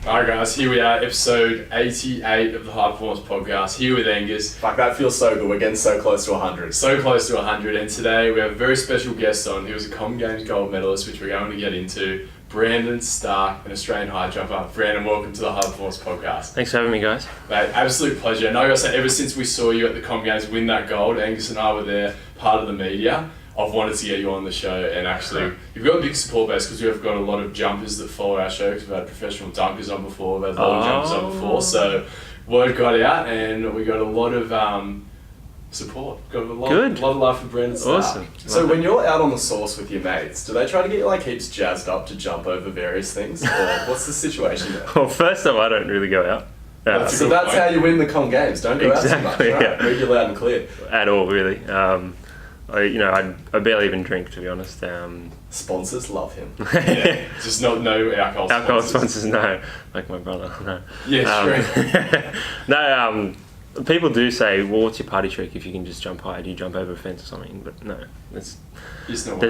Alright guys, here we are, episode 88 of the High Performance Podcast, here with Angus. Fuck, that feels so good. We're getting so close to 100. So close to 100, and today we have a very special guest on. He was a Commonwealth Games Gold medalist, which we're going to get into. Brandon Starc, an Australian high jumper. Brandon, welcome to the High Performance Podcast. Thanks for having me, guys. Mate, absolute pleasure. And I gotta say, ever since we saw you at the Com Games win that gold, Angus and I were there, part of the media. I've wanted to get you on the show, and actually, you've got a big support base because we've got a lot of jumpers that follow our show, because we've had professional dunkers on before, we've had long jumpers on before, so word got out, and we got a lot of support. Got a lot of love for Brandon Starc. Awesome. So when you're out on the sauce with your mates, do they try to get you like heaps jazzed up to jump over various things? Or what's the situation there? Well, first off, I don't really go out. So that's how you win the Com Games. Don't go out too much. Right? Yeah. Read you loud and clear. At all, really. I barely even drink, to be honest. Sponsors love him. Yeah, just no alcohol Alcohol sponsors, no. Like my brother, no. Yeah, sure. No, people do say, well, what's your party trick if you can just jump high? Do you jump over a fence or something? But no, there's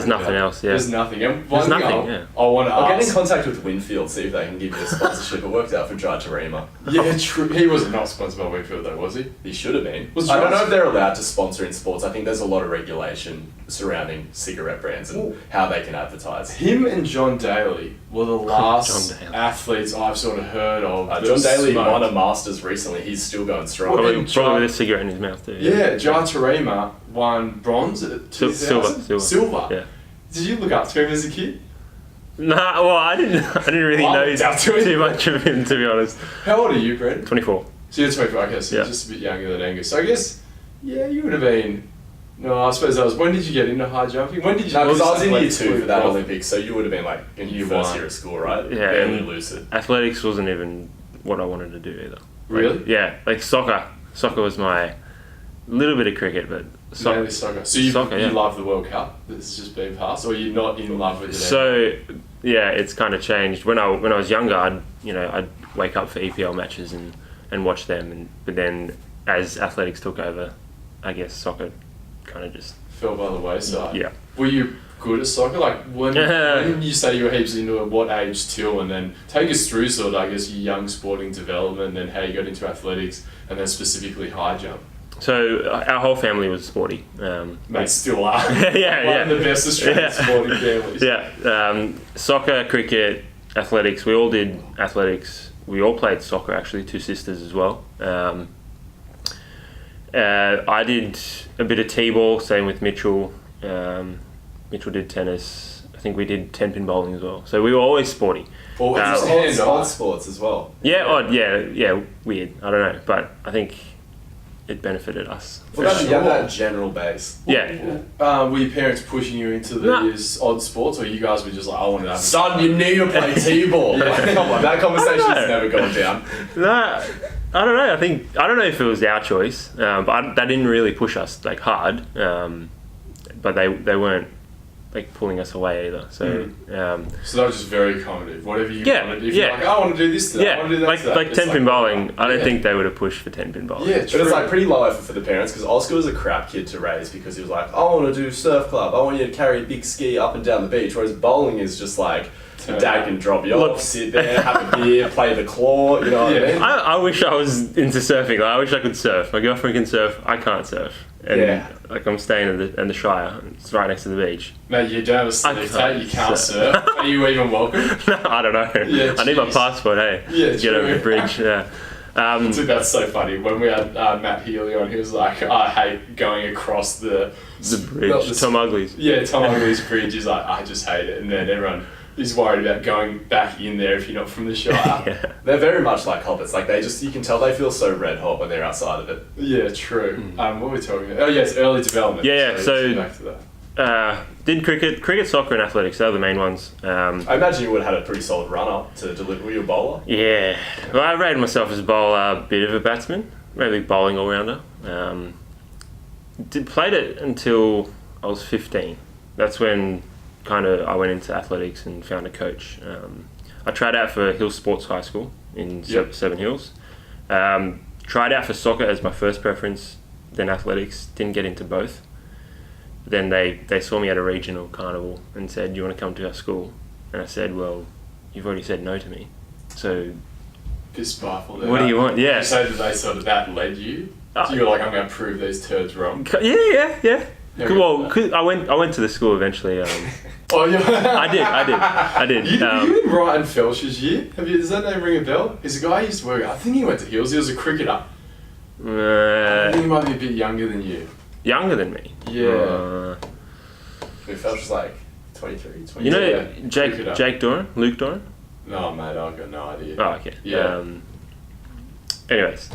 nothing else, yeah. There's nothing. And There's one thing nothing, yeah. I want to I'll ask. get in contact with Winfield, see if they can give you a sponsorship. It worked out for Jai Tarima. Yeah, true. He was not sponsored by Winfield though, was he? He should have been. Was I don't Jai- know if they're allowed to sponsor in sports. I think there's a lot of regulation surrounding cigarette brands and how they can advertise. Him and John Daly were the last John Daly. athletes I've sort of heard of. that John Daly smoked. won a Masters recently. He's still going strong. Well, Probably with a cigarette in his mouth, too. Yeah, Jai Tarima won bronze at 2000? Silver. Yeah. Did you look up to him as a kid? Nah, well, I didn't really Well, know it's up to him. too much of him, to be honest. How old are you, Brent? 24. So you're 24, okay, so you're Yeah. just a bit younger than Angus. So I guess, yeah, you would have been... No, I suppose that was... When did you get into high jumping? When did you... No, because I was in year athletics 2 for that well, Olympics, so you would have been like in your first year of school, right? Yeah, Barely and lucid. Athletics wasn't even what I wanted to do either. Really? Yeah, like soccer. Soccer was my little bit of cricket, but Mainly soccer. So you yeah. love the World Cup that's just been passed, or you're not in love with it? So yeah, it's kind of changed. When I was younger, I'd wake up for EPL matches and watch them, but then as athletics took over, I guess soccer kind of just Fell by the wayside. yeah. Were you good at soccer? Like when you say you were heaps into it, what age till, and then take us through sort of, I guess, your young sporting development and then how you got into athletics and then specifically high jump. So our whole family was sporty. Mate, still are. Yeah, One of the best Australian sporting families. Yeah, soccer, cricket, athletics. We all did athletics. We all played soccer, actually. 2 sisters as well. I did a bit of t-ball, same with Mitchell. Mitchell did tennis. I think we did 10-pin bowling as well. So we were always sporty. Or Odd sports as well. Yeah, odd. Yeah, weird. I don't know, but I think it benefited us. What about you have that general base? Yeah. Were your parents pushing you into these odd sports, or you guys were just like, I want to have... Son, you need to play t-ball. Like, come on, that conversation's never gone down. No, I don't know. I don't know if it was our choice, but they didn't really push us like hard. But they weren't like pulling us away either. So So that was just very accommodative. Whatever you Yeah, wanted. If yeah. you're like, I want to do this today, I yeah, want to do that today. like It's 10-pin bowling. I don't yeah. think they would have pushed for 10-pin bowling. Yeah, But it's like pretty low effort for the parents, because Oscar was a crap kid to raise, because he was like, I want to do surf club, I want you to carry a big ski up and down the beach, whereas bowling is just like, your dad can drop you off, sit there, have a beer, play the claw, you know what I mean? I wish I was into surfing. Like, I wish I could surf. My girlfriend can surf. I can't surf. And like I'm staying in the Shire. It's right next to the beach. Mate, you don't have a sleeve tape, you can't surf. Are you even welcome? No, I don't know. Yeah, I need my jeez. passport, hey, Yeah, to get over the bridge. Yeah. Dude, that's so funny. When we had Matt Healy on, he was like, I hate going across the bridge. Tom Ugley's. Yeah, Tom Ugley's bridge. He's like, I just hate it. And then everyone is worried about going back in there if you're not from the Shire. Yeah. They're very much like hobbits. Like you can tell they feel so red hot when they're outside of it. Yeah, true. What were we talking about? Oh, yes, early development. Yeah, so back to that. Did cricket, soccer, and athletics. They were the main ones. I imagine you would have had a pretty solid run up to deliver. Were you a bowler? Yeah, well, I rated myself as a bowler, a bit of a batsman, maybe bowling all rounder. Played it until I was 15. That's when I went into athletics and found a coach. I tried out for Hills Sports High School in Seven Hills. Tried out for soccer as my first preference, then athletics. Didn't get into both. Then they saw me at a regional carnival and said, "Do you want to come to our school?" And I said, "Well, you've already said no to me, so bit spiteful there. What do you want? Yeah. You say that they sort of that led you? So you were like, I'm going to prove these turds wrong. Yeah. Okay. Well, I went to the school eventually. Oh, yeah. I did. You in Ryan Felsh's year? Does that name ring a bell? He's a guy I used to work with. I think he went to Hills. He was a cricketer. I think he might be a bit younger than you. Younger than me? Yeah. Felsh was like 23, 24. You know cricketer. Jake Doran? Luke Doran? No, mate, I've got no idea. Oh, okay. Yeah. Anyways,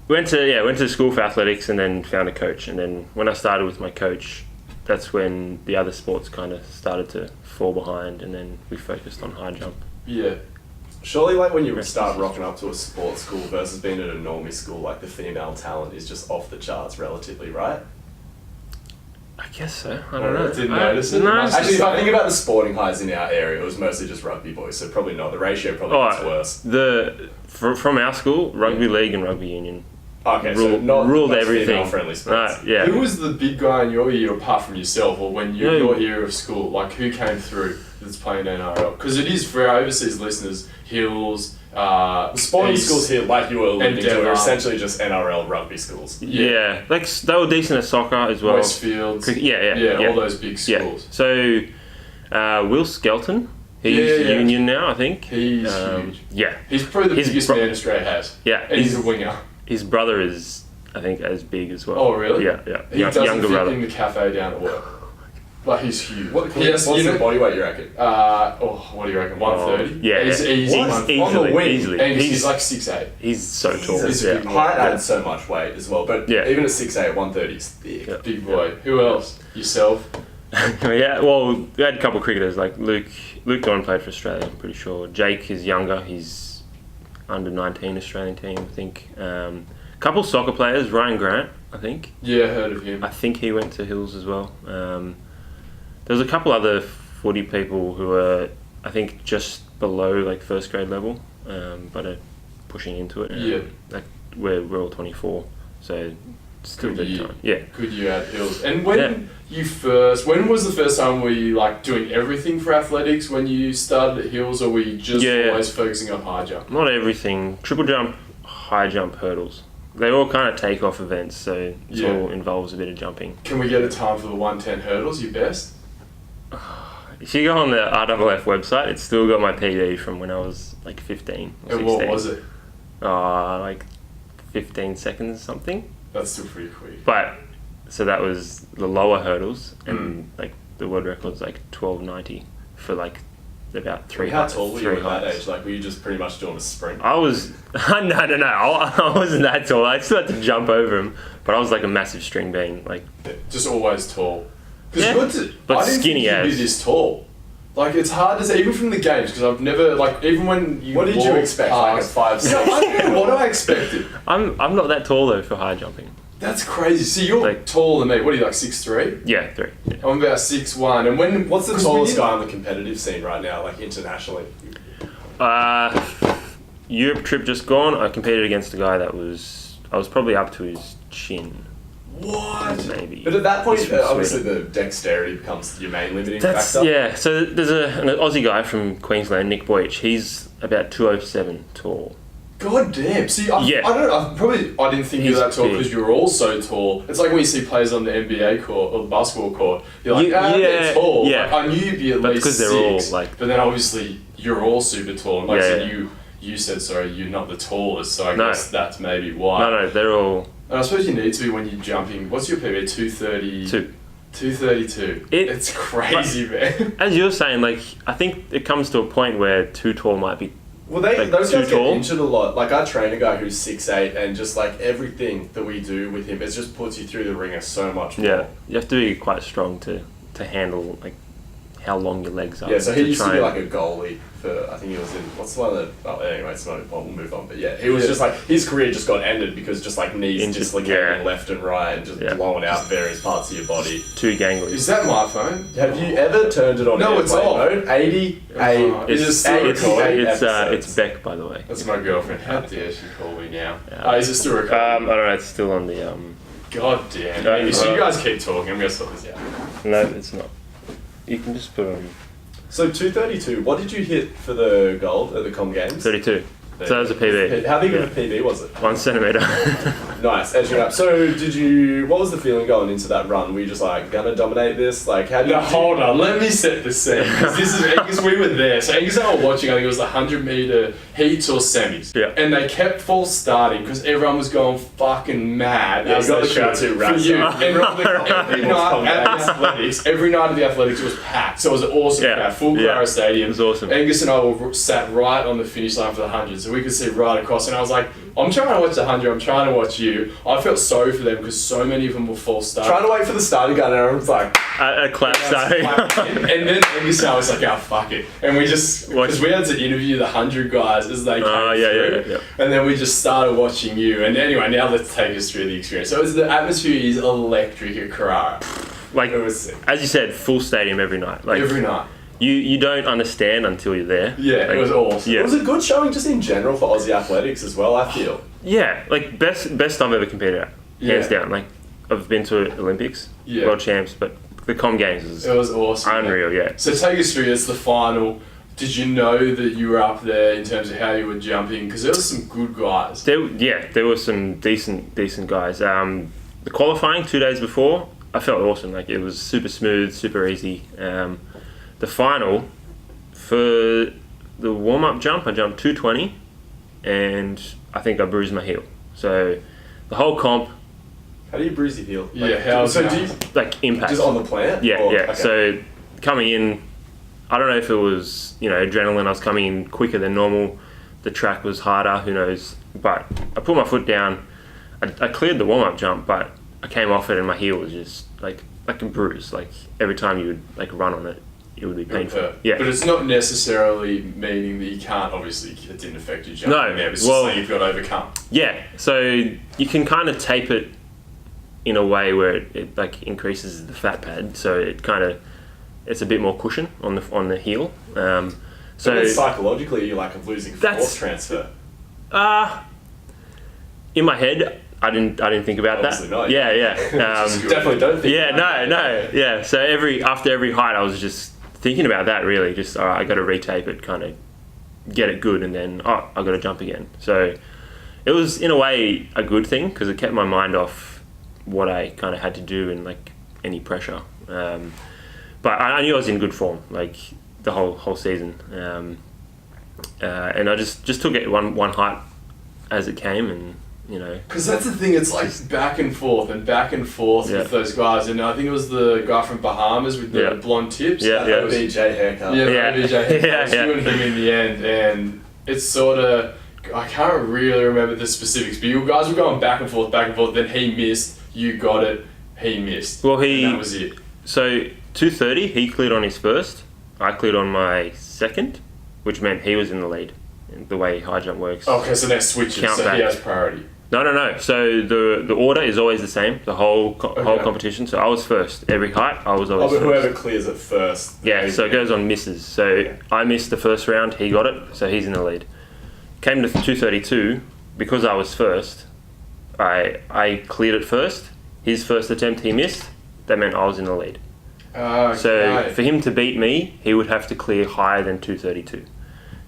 went to school for athletics and then found a coach. And then when I started with my coach, that's when the other sports kind of started to fall behind, and then we focused on high jump. Yeah. Surely, like when you start rocking up to a sports school versus being at a normie school, like the female talent is just off the charts relatively, right? I guess so. I don't know. Didn't notice it? No. Actually, if I think about the sporting highs in our area, it was mostly just rugby boys, so probably not. The ratio probably gets worse. From our school, rugby league and rugby union. Okay, so not ruled the most everything. female-friendly sports. Yeah. Who was the big guy in your year apart from yourself, or when your year of school? Like, who came through that's playing NRL? Because it is, for our overseas listeners, Hills, The sporting East, schools here, like you were alluding to, Endeavour. are essentially just NRL rugby schools. Yeah, like they were decent at soccer as well. Westfields. Yeah, all those big Yeah. schools. So, Will Skelton, he's union now, I think. He's huge. Yeah, He's probably the biggest man Australia has. yeah. And he's a winger. His brother is, I think, as big as well. Oh, really? Yeah. He doesn't Younger fit brother. in the cafe down at work. Like, he's huge. What's He has- you the know- body weight you reckon? What do you reckon? 130? Yeah, He's easy. What? On the Easily, wing. easily. And he's He's- like 6'8". He's so tall. He's a Yeah. big boy. Height adds so much weight as well, but Yeah. even at 6'8", 130 is thick. Yeah. Big boy. Who else? Yourself? Yeah, well, we had a couple of cricketers, like Luke Doran played for Australia, I'm pretty sure. Jake is younger, he's under 19 Australian team, I think. Couple soccer players, Ryan Grant, I think. Yeah, heard of him. I think he went to Hills as well. There was a couple other footy people who were, I think, just below like first grade level, but are pushing into it. Yeah. Like we're all 24, so still Good big year. time. Yeah. Good year at Hills. And when was the first time were you like doing everything for athletics when you started at Hills, or were you just always focusing on high jump? Not everything. Triple jump, high jump, hurdles. They all kind of take off events, so it all involves a bit of jumping. Can we get a time for the 110 hurdles, your best? If you go on the RFF website, it's still got my PB from when I was like 15 or 16. And what was it? Like 15 seconds or something. That's still pretty quick. But, so that was the lower hurdles, and like the world record's like 12.90 for like about 3 How heights. tall were you at that age? Like, were you just pretty much doing a sprint? I was, no, I wasn't that tall. I still had to jump over him, but I was like a massive string bean. Like, Just always tall. Yeah, but I didn't skinny think you'd be as. this tall. Like, it's hard to say, even from the games, because I've never, like, even when you What did you walk expect? Like a past- 5'6"? I don't know what I expected. I'm not that tall though for high jumping. That's crazy. See, you're Like- taller than me. What are you, like 6'3"? Yeah, 3. Yeah. I'm about 6'1". And when... What's the 'cause when tallest you- guy on the competitive scene right now, like internationally? Europe trip just gone. I competed against a guy I was probably up to his chin, What? maybe. But at that point, He's from obviously Sweden. the dexterity becomes your main limiting factor. Yeah. So there's an Aussie guy from Queensland, Nick Boych. He's about 207 tall. God damn. See, I Yeah. don't know. I didn't think you He's were that tall big. because you were all so tall. It's like when you see players on the NBA court or the basketball court. You're like, Yeah, they're tall. yeah. Like, I knew you'd be at But least because they're 6. all, like- But then obviously you're all super tall. And like I Yeah, said, yeah. you said, sorry, you're not the tallest. So I No. guess that's maybe why. No, they're all And I suppose you need to be when you're jumping. What's your PB? 230. 2. 232. It's crazy, man. As you're saying, like I think it comes to a point where too tall might be. Well, Like, those too guys get tall? injured a lot. Like, I train a guy who's 6'8", and just like everything that we do with him, it just puts you through the ringer so much more. Yeah, you have to be quite strong to handle like how long your legs are. Yeah, so he used to be and- like a goalie for, I think he was in, what's the one that, anyway, it's not important, we'll move on. But yeah, he was just like, his career just got ended because just like knees Injured, dislocating yeah. left and right and just Yeah. blowing out various parts of your body. too gangly. Is that my phone? Have you ever turned it on No, it's airplane off. mode? 88. Is it still recording? It's Beck, by the way. That's my girlfriend. How dare she call me now? Yeah. Is it still recording? I don't know. It's still on the God damn. No, Maybe. So you no. guys keep talking. I'm going to sort this out. No, it's not. You can just put on So 232, what did you hit for the gold at the Com Games? 32. So that was a PB. How big of a PB was it? 1 centimetre. Nice, edging up. So what was the feeling going into that run? Were you just like, gonna dominate this? Like, how did you... Hold on, let me set the scene. Because we were there. So Angus and I were watching, I think it was the 100 metre heats or semis. Yeah. And they kept false starting because everyone was going fucking mad. Yeah, you got the crowd too For you. Right. Every night at the athletics it was packed. So it was an awesome crowd, full Clara Stadium. It was awesome. Angus and I were sat right on the finish line for the 100, so we could see right across. And I was like, I'm trying to watch the 100, I'm trying to watch you. I felt sorry for them because so many of them were false starting. Trying to wait for the starting gun and everyone's like... A clap starting. And then Angus and I was like, oh, fuck it. And we just, because we had to interview the 100 guys as they came through. Yeah. And then we just started watching you. And anyway, now let's take us through the experience. So the atmosphere is electric at Carrara. Like, It was sick. as you said, full stadium every night. Like, Every night. You don't understand until you're there. Yeah, like, it was awesome. Yeah. It was a good showing just in general for Aussie athletics as well, I feel. Yeah, like best I've ever competed at, hands down. Like, I've been to Olympics, world champs, but the Com Games It was awesome. unreal. Yeah. So take us through, it's the final. Did you know that you were up there in terms of how you were jumping? Because there were some good guys. There were some decent guys. The qualifying 2 days before, I felt awesome. Like, it was super smooth, super easy. The final, for the warm-up jump, I jumped 220, and I think I bruised my heel. So the whole comp, How do you bruise your heel? Yeah, how- So do you... like, impact. Just on the plant? Yeah, Or- yeah. okay. So coming in, I don't know if it was, adrenaline. I was coming in quicker than normal. The track was harder, who knows. But I put my foot down. I cleared the warm-up jump, but I came off it and my heel was just like a bruise. Like, every time you would like run on it, it would be painful. Yeah. But it's not necessarily meaning that you can't, obviously, it didn't affect your jumping No, there. It's just well- something you've got to overcome. Yeah, so you can kind of tape it in a way where it like increases the fat pad, so it's a bit more cushion on the heel. So then psychologically, you're like losing force transfer. In my head, I didn't think about Obviously that. not. Yeah. Definitely don't think. Yeah, about that. no. Yeah, so after every height, I was just thinking about that. Really, just all right, I got to retape it, kind of get it good, and then I got to jump again. So it was in a way a good thing because it kept my mind off what I kind of had to do and like any pressure. But I knew I was in good form, like the whole season, and I just took it one height as it came, and Because that's the thing, it's like back and forth with those guys. And I think it was the guy from Bahamas with the blonde tips. Yeah. BJ haircut. Yeah. You and him in the end. And it's sort of, I can't really remember the specifics, but you guys were going back and forth. Then he missed, you got it, he missed. Well, and that was it. So 230, he cleared on his first. I cleared on my second, which meant he was in the lead. The way high jump works. Okay, so they're switches, Count so back. he has priority. No. So the order is always the same. The whole competition. So I was first. Every height, I was always But first. whoever clears it first. Yeah. So it goes on misses. So I missed the first round. He got it. So he's in the lead. Came to 232 because I was first. I cleared it first. His first attempt he missed. That meant I was in the lead. So for him to beat me, he would have to clear higher than 232.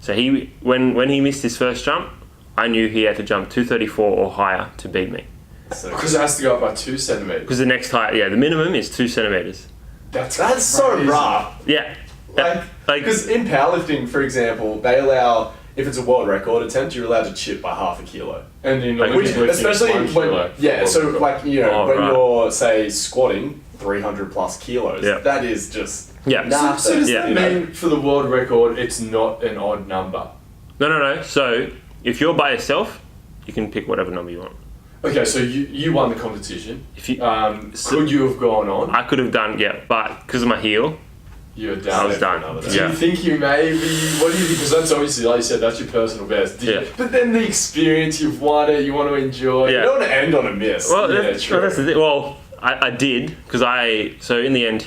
So when he missed his first jump, I knew he had to jump 234 or higher to beat me. Because it has to go up by 2 centimeters. Because the next height, the minimum is 2 centimeters. That's so rough. Yeah. Like, because in powerlifting, for example, they allow, if it's a world record attempt, you're allowed to chip by half a kilo. And in Like, Olympic lifting, especially it's 1 kilo. so like, when right. you're, say, squatting 300 plus kilos, Yeah. that is just Yeah. nothing. So does that you know? mean for the world record, it's not an odd number? No. So if you're by yourself, you can pick whatever number you want. Okay, so you won the competition. If you, Could you have gone on? I could have done, but because of my heel, You're I done. was done. Do you think you maybe? What do you think? Because that's obviously, like you said, that's your personal best. But then the experience, you've won it, you want to enjoy. Yeah. You don't want to end on a miss. Well, Yeah, true. that's the thing. Well, I did because so in the end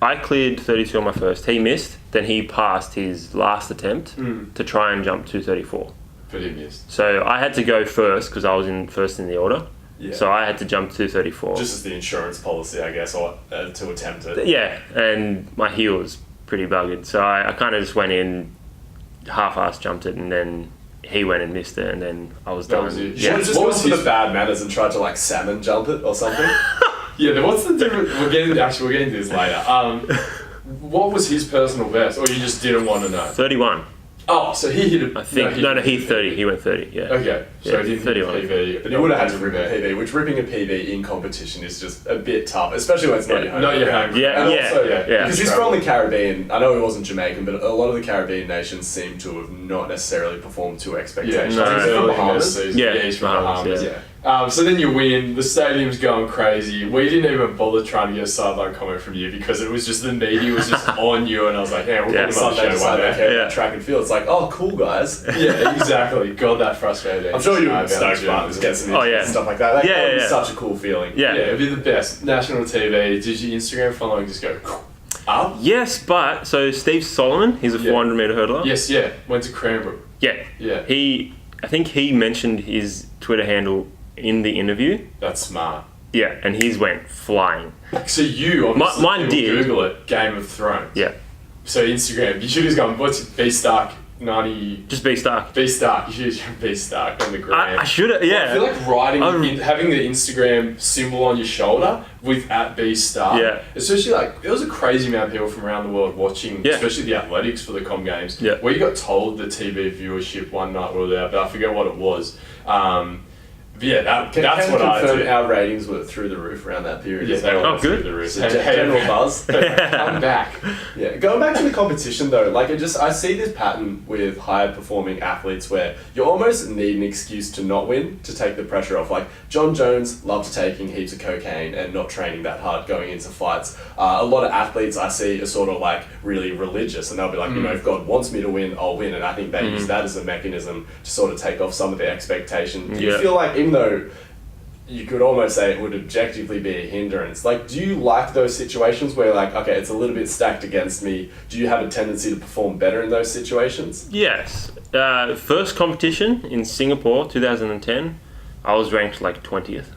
I cleared 32 on my first. He missed. Then he passed his last attempt to try and jump 234. But he missed. So I had to go first because I was first in the order. Yeah. So I had to jump 234. Just as the insurance policy, I guess, or to attempt it. Yeah, and my heel was pretty buggered. So I kind of just went in, half-assed jumped it, and then he went and missed it, and then I was That done. was it. You should have just What gone was for the his- bad manners and tried to like salmon jump it or something. Yeah, then what's the difference? We'll get into this later. What was his personal best, or you just didn't want to know? 31. Oh, so he hit it. I think. No, he 30. He went 30. Yeah. Okay, so Yeah, he didn't 31. hit PB. But you would have had to rip a PB, which ripping a PB in competition is just a bit tough, especially when it's not Yeah. your home. Not your ground. home. Yeah, And yeah, also, yeah. because he's from the Caribbean. I know he wasn't Jamaican, but a lot of the Caribbean nations seem to have not necessarily performed to Yeah, expectations. No, he's He's early from in the Bahamas. season. Yeah, He's from Bahamas, Bahamas. yeah. So then you win, the stadium's going crazy. We didn't even bother trying to get a sideline comment from you because it was just the media was just on you, and I was like, yeah, we'll Yeah, put him on the Sunday show decide one they day. care Yeah. about track and field. It's like, oh, cool guys. Yeah, exactly. God, that frustrated. I'm sure you About would Stoke journalism. Spartans get some Oh, yeah. stuff like that. That Yeah, would be yeah. such a cool feeling. Yeah. Yeah, it'd be the best. National TV. Did your Instagram following just go up? Yes, but so Steve Solomon, he's a Yeah. 400 meter hurdler. Yes, yeah. Went to Cranbrook. Yeah. Yeah, I think he mentioned his Twitter handle in the interview. that's smart. Yeah, and his went flying. So you, obviously, Mine people did. Google it, Game of Thrones. Yeah. So Instagram, you should have gone, what's B Starc 90... Just be Starc. B Starc, you should have B Starc on the gram. I should have. I Yeah. feel like writing, I'm- having the Instagram symbol on your shoulder with @B Starc. Yeah. Especially like, there was a crazy amount of people from around the world watching, Yeah. especially the athletics for the Com Games. Yeah. We got told the TV viewership one night we were there, but I forget what it was. But yeah, that's what I confirm did. our ratings were through the roof around that period. Yeah, as they well. were good. through the roof. So general buzz. Come back. Yeah, going back to the competition though, like I see this pattern with higher performing athletes where you almost need an excuse to not win to take the pressure off. Like John Jones loved taking heaps of cocaine and not training that hard going into fights. A lot of athletes I see are sort of like really religious, and they'll be like, you know, if God wants me to win, I'll win, and I think they use that as a mechanism to sort of take off some of the expectation. Do you Yeah. feel like, even though you could almost say it would objectively be a hindrance, like, do you like those situations where, like, okay, it's a little bit stacked against me? Do you have a tendency to perform better in those situations? Yes. First competition in Singapore, 2010, I was ranked like 20th.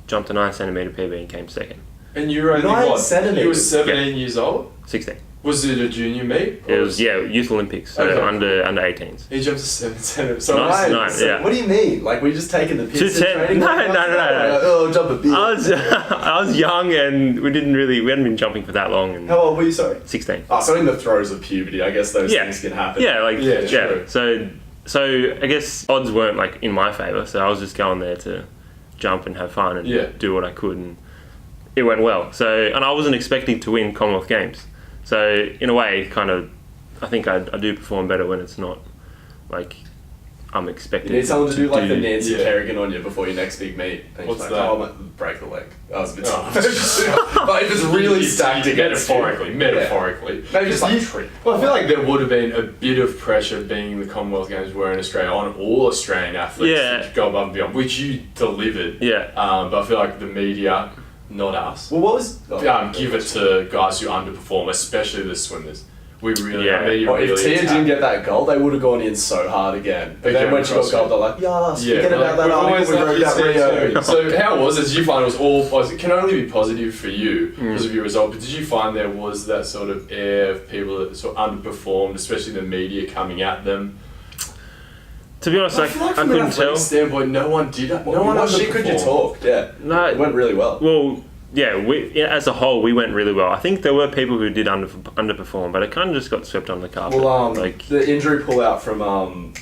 Jumped a 9 centimeter PB and came second. And you were only 9 what? centimeters. You were 17 years old? 16. Was it a junior meet? It was Youth Olympics, so Okay. under 18s. He jumped to 7 centimeters. So Nice. Right, so yeah. what do you mean? Like, we're just taking the piss in 210. training? No, Like, no, no, no. Oh, jump a bit. I was young and we hadn't been jumping for that long. And How old were you, sorry? 16. Oh, so in the throes of puberty, I guess those Yeah. things can happen. Yeah, like Yeah, true. So I guess odds weren't like in my favour, so I was just going there to jump and have fun and Yeah. do what I could, and it went well. So, and I wasn't expecting to win Commonwealth Games. So in a way, kind of, I think I do perform better when it's not like I'm You expecting. need someone to do like the do- Nancy yeah. Kerrigan on you before your next big meet. And What's you're that? like, oh, break the leg. That was a bit Oh. But if it's really stacked against you. Metaphorically. Maybe just like Well, I feel like there would have been a bit of pressure being the Commonwealth Games were in Australia on all Australian athletes Yeah. to go above and beyond, which you delivered. Yeah. But I feel like the media, not us, Well, what was... give it to guys who underperform, especially the swimmers. We really, Yeah. our media Well, if really Tia attacked. didn't get that gold, they would have gone in so hard again. But Again, then when she got crossfit. gold, they're like, yes, Yeah, forget about that we've article always we loved wrote you, about Tia, Rio. too. So how was it? Did you find it was all positive? It can only be positive for you because of your result, but did you find there was that sort of air of people that sort of underperformed, especially the media coming at them? To be honest, I like, feel like I from an couldn't tell. athletic standpoint, no one did it. No one What shit could you underperformed. talk? Yeah. No, It went really well. Well, yeah, as a whole, we went really well. I think there were people who did underperform, but it kind of just got swept on the carpet. Well, like, the injury pullout from,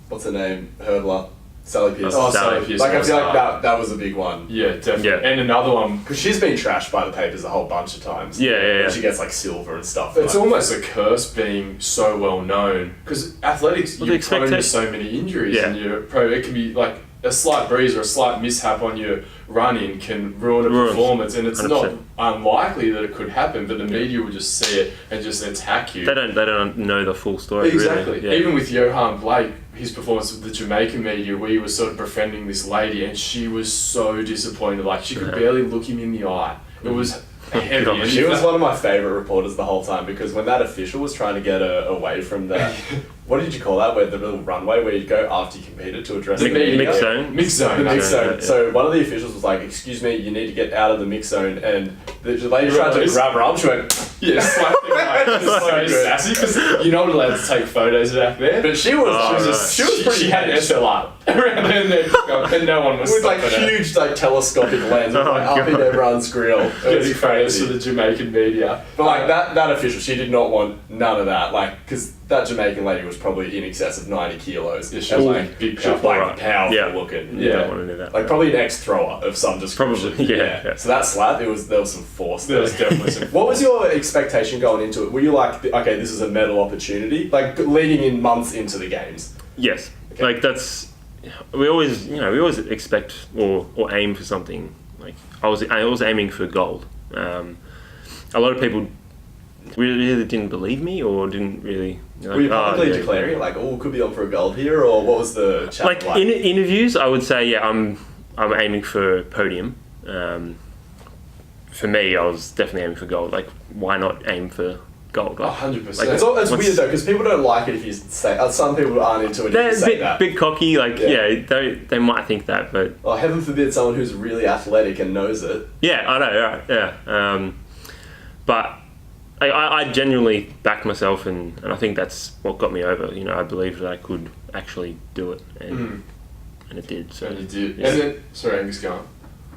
what's her name? Hurdler. Sally Pierce. Oh, Sally Sally Pierce Like, I was feel like hard. that was a big one. Yeah, definitely. Yeah. And another one. Because she's been trashed by the papers a whole bunch of times. Yeah, yeah, yeah. And she gets like silver and stuff. It's like- almost a curse being so well known because athletics, Well, you're the prone to expecta- so many injuries, Yeah. and you're it can be like a slight breeze or a slight mishap on your run-in can ruin a Ruins. performance, and it's 100%. not unlikely that it could happen, but the media will just see it and just attack you. they don't know the full story. Exactly. Really. Yeah. Even with Johan Blake, his performance with the Jamaican media, we were sort of befriending this lady, and she was so disappointed. Like she could barely look him in the eye. It was heavy. She was one of my favourite reporters the whole time because when that official was trying to get her away from that, what did you call that? Where the little runway where you go after you competed to address the media? Mixed zone. Mixed zone. The mixed zone. Yeah. So one of the officials was like, "Excuse me, you need to get out of the mixed zone." And the lady tried to grab her arm. She went, Yeah, slapped him like, just so So good. sassy because you're not allowed to take photos back there. but she was pretty She had an SLR around her neck, and no one was with like stopping her. huge like telescopic lens Oh, like up in God. everyone's grill. It Getting was photos crazy. for the Jamaican media. But like that official, she did not want none of that. Like, because that Jamaican lady was probably in excess of 90 kilos. Yeah, she And, was like big, she was powerful. like Right. powerful Yeah. looking. You don't want to do that. Like probably an ex-thrower of some description. Probably, yeah. So that slap, there was some force There there. was definitely some. What was your expectation going into it? Were you like, okay, this is a medal opportunity? Like leading in months into the games. Yes, Okay. like that's we always expect or aim for something. Like I was aiming for gold. A lot of people really didn't believe me or didn't really. Were you publicly declaring it like, oh, could be on for a gold here, or what was the chat Like in interviews, I would say, yeah, I'm aiming for podium. For me, I was definitely aiming for gold. Like, why not aim for gold? Like, 100%. It's what's- weird though because people don't like it if you say. Some people aren't into it if they're you a say that. bit cocky. Like, Yeah. yeah, they might think that, but Oh, heaven forbid someone who's really athletic and knows it. yeah, I know, right? Yeah, but I genuinely backed myself, and I think that's what got me over. You know, I believed that I could actually do it, and it did. So And you did. Yeah. And then, sorry, Angus, go on.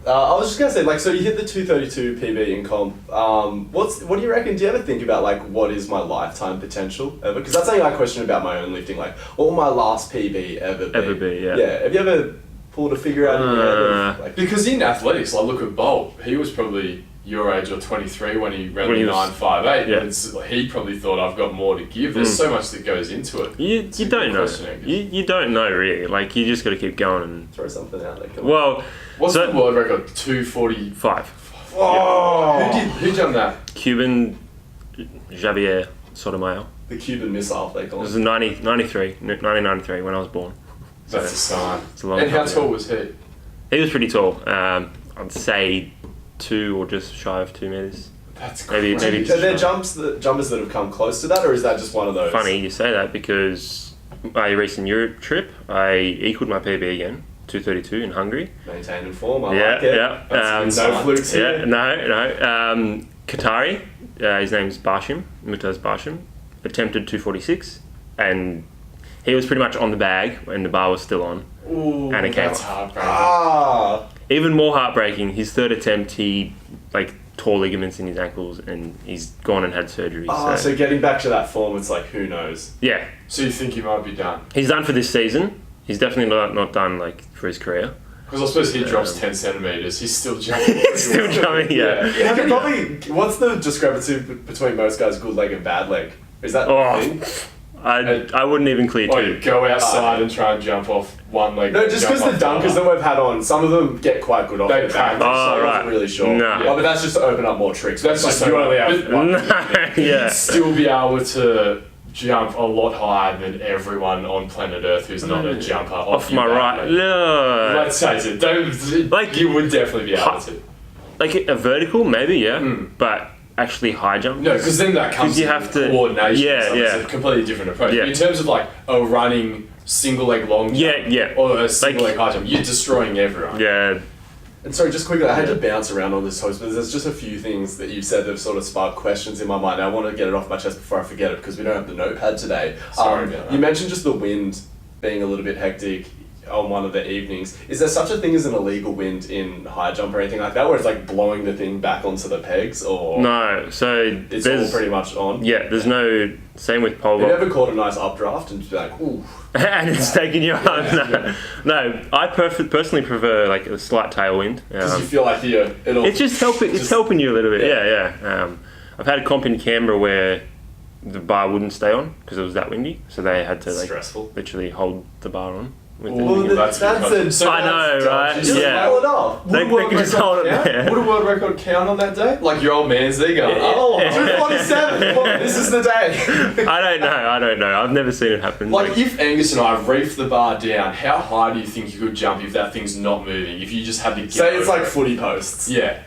I was just gonna say, like, so you hit the 232 PB in comp. What do you reckon? Do you ever think about like what is my lifetime potential ever? Because that's something I question about my own lifting. Like, what will my last PB ever be? Ever be, yeah. Yeah. Have you ever pulled a figure out in your head? Of, like, Because in athletics, like look at Bolt. He was probably your age or 23 when he ran When the he was- 958. yeah. And he probably thought I've got more to give. There's so much that goes into it. you It's a don't good know. question, Angus. You don't know really. Like, you just got to keep going. And throw something out there. Come on. well, What's so- the world record? 240. 5. Oh, Who done that? Cuban Javier Sotomayor. the Cuban missile they It call was it. in 1993 when I was born. So That's a sign. it's a long And how time tall ago. was he? He was pretty tall. I'd say 2 or just shy of 2 meters. That's Maybe- crazy. maybe- Are there jumpers that have come close to that, or is that just one of those? Funny you say that because my recent Europe trip, I equaled my PB again, 232 in Hungary. Maintained in form. I Yeah, like it. yeah. That's no flukes here. Yeah, no. Qatari, his name's Bashim, Mutaz Bashim, attempted 246, and he was pretty much on the bag when the bar was still on. Ooh, And it came That's off. heartbreaking. Ah, Even more heartbreaking, his third attempt, he tore ligaments in his ankles, and he's gone and had surgery. so getting back to that form, it's like who knows? Yeah, So you think he might be done? he's done for this season. He's definitely not done for his career. Because I suppose he drops 10 centimetres. He's still jumping. Still jumping, yeah. Yeah, but probably. What's the discrepancy between most guys' good leg and bad leg? Is that Oh, the thing? I wouldn't even clear Or 2. you go outside and try and jump off one leg. No, just jump because the off dunkers other. that we've had on, some of them get quite good off They their back. practice. So I Oh, wasn't right. really sure. No. Oh, but that's just to open up more tricks. That's Like, just you so- only have but- one. Yeah. Still be able to jump a lot higher than everyone on planet Earth who's not a jumper. Off your my back, right. mate. No. Let's face it. Don't, Like- you would definitely be able to. Like a vertical, maybe, yeah. But actually high jump. No, because then that comes you in have to- coordination. yeah, so yeah. It's a completely different approach. Yeah. In terms of like a running single leg long jump Yeah. or a single Like- leg high jump, you're destroying everyone. Yeah. And sorry, just quickly, I had to bounce around on this host, but there's just a few things that you've said that have sort of sparked questions in my mind. I want to get it off my chest before I forget it because we don't have the notepad today. Sorry about that. You mentioned just the wind being a little bit hectic on one of the evenings. Is there such a thing as an illegal wind in high jump or anything like that, where it's like blowing the thing back onto the pegs, or No. So it's all there's pretty much on? yeah. There's no same with pole Have you vault. ever caught a nice updraft and be like, ooh, And it's taking you on. No. I personally prefer like a slight tailwind. because you feel like it'll. It's just helping. It's just- helping you a little bit. Yeah. Yeah. I've had a comp in Canberra where the bar wouldn't stay on because it was that windy, so they had to stressful. literally hold the bar on. With Well, the, that's that's because- a. I know, right? Just Yeah. roll it off. They can just hold it there. Would a world record count on that day? Like your old man's there going, Oh, 247. Look, this is the day. I don't know. I've never seen it happen. Like if Angus and I reefed the bar down, how high do you think you could jump if that thing's not moving? If you just had to get Say it's over like it? footy posts. Yeah.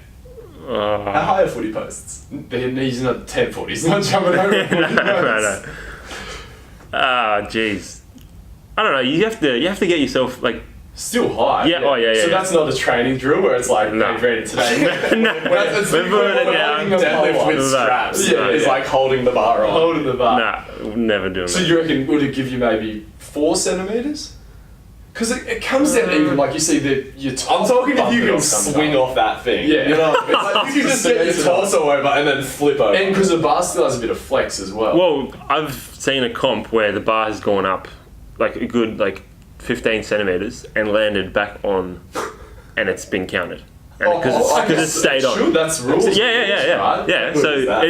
How high are footy posts? He's not 10 foot. He's not jumping over a footy post. Jeez. I don't know. You have to get yourself like. Still high. Yeah. Oh, yeah. So yeah. that's not a training drill where it's like, No. hey, ready today. We're putting it down. Deadlift with straps. Yeah, It's like holding the bar on. Holding the bar. Nah, we're never doing So that. you reckon, would it give you maybe 4 centimetres? Because it comes down even like you see your top. I'm talking if bump you it can or something. swing off that thing. Yeah. You know what I mean? It's like you can just get your torso over and then flip over. And because the bar still has a bit of flex as well. Well, I've seen a comp where the bar has gone up like a good 15 centimeters and landed back on, and it's been counted. Because it stayed on. Sure, that's rules. Yeah. Right? Yeah. Good So is that?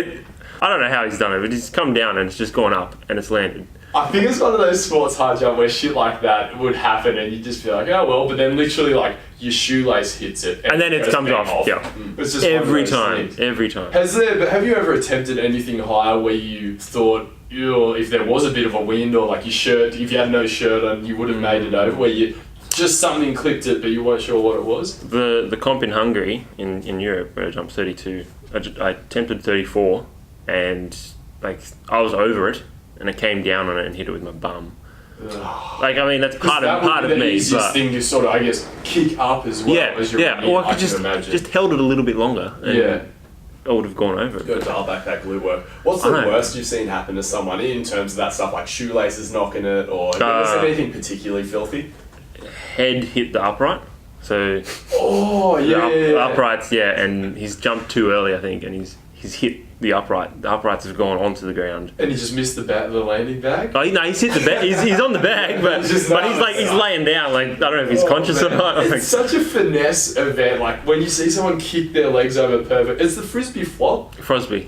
I don't know how he's done it, but he's come down and it's just gone up and it's landed. I think it's one of those sports high jump where shit like that would happen and you just be like, oh well, but then literally like your shoelace hits it And then it goes comes bang off. Yeah. It's just one of Every those time. things. Every time. Have you ever attempted anything higher where you thought, if there was a bit of a wind or like your shirt, if you had no shirt on, you would have made it over, where you just something clicked it but you weren't sure what it was? The comp in Hungary, in Europe, where I jumped 32, I attempted 34 and I was over it and I came down on it and hit it with my bum. That's part of the me. easiest But thing to sort of, I guess, kick up as well as your yeah. Or I could imagine. just held it a little bit longer. And I would have gone over it. Go dial back that glute work. What's the worst you've seen happen to someone in terms of that stuff, like shoelaces knocking it, or was there anything particularly filthy? Head hit the upright. So the uprights, and he's jumped too early, I think, and he's hit the upright. The uprights have gone onto the ground. And he just missed the landing bag? Oh no, he's hit the bag. He's on the bag, but he's laying down. I don't know if he's conscious or not. It's such a finesse event. Like when you see someone kick their legs over perfect. It's the frisbee flop. Frosby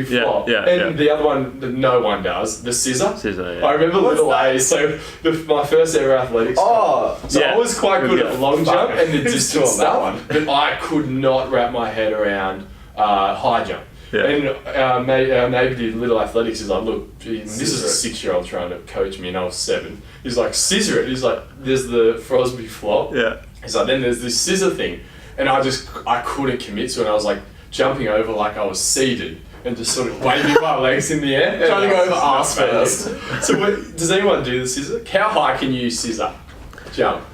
flop. And the other one that no one does, the scissor. Yeah. I remember little A. So my first ever athletics. I was quite good at long jump and the distance stuff, but I could not wrap my head around high jump. Yeah. And maybe the little athletics is like, look, this is a 6-year-old trying to coach me and I was 7. He's like, scissor it. He's like, there's the Frosby flop. Yeah. He's like, then there's this scissor thing. And I couldn't commit to it. And I was like jumping over like I was seated and just sort of waving my legs in the air. Trying to go over arse first. So does anyone do the scissor? How high can you scissor jump?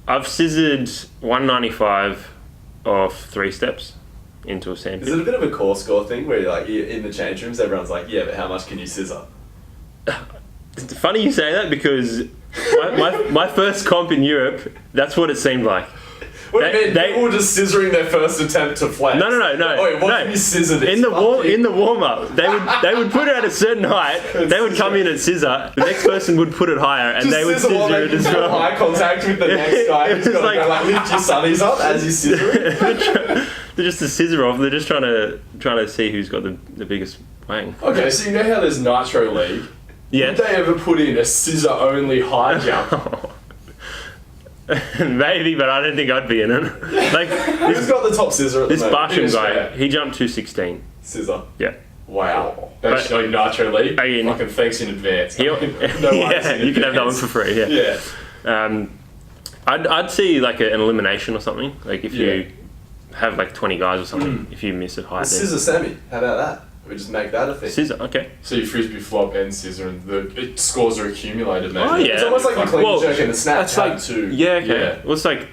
I've scissored 195 off 3 steps into a sandpit. Is it a bit of a core score thing where you're in the change rooms, everyone's like, yeah, but how much can you scissor? It's funny you say that because my first comp in Europe, that's what it seemed like. What do you mean? People were just scissoring their first attempt to flex. No. Wait, what can you scissor this? In the warm up, they would put it at a certain height. They would come in and scissor. The next person would put it higher, and they would scissor it as well. Eye contact with the next guy who's got to lift your sunnies up as you scissor it. They're just a scissor off. They're just trying to see who's got the biggest wang. Okay, so you know how there's Nitro League? Yeah. Would they ever put in a scissor only high jump? Maybe, but I don't think I'd be in it. Who's got the top scissor at the This moment? Barsham guy, he jumped 216. Scissor. Yeah. Wow. That's like Nitro League. Again, fucking thanks in advance. You can have that one for free. Yeah. I'd see an elimination or something. Like if you have 20 guys or something, if you miss it high, Scissor semi. How about that? We just make that a thing. Scissor, okay. So you frisbee flop and scissor, and the scores are accumulated. Maybe. Oh yeah, It's almost like a clean jerk and a snap. That's too. Yeah, okay. Yeah. Well, it's like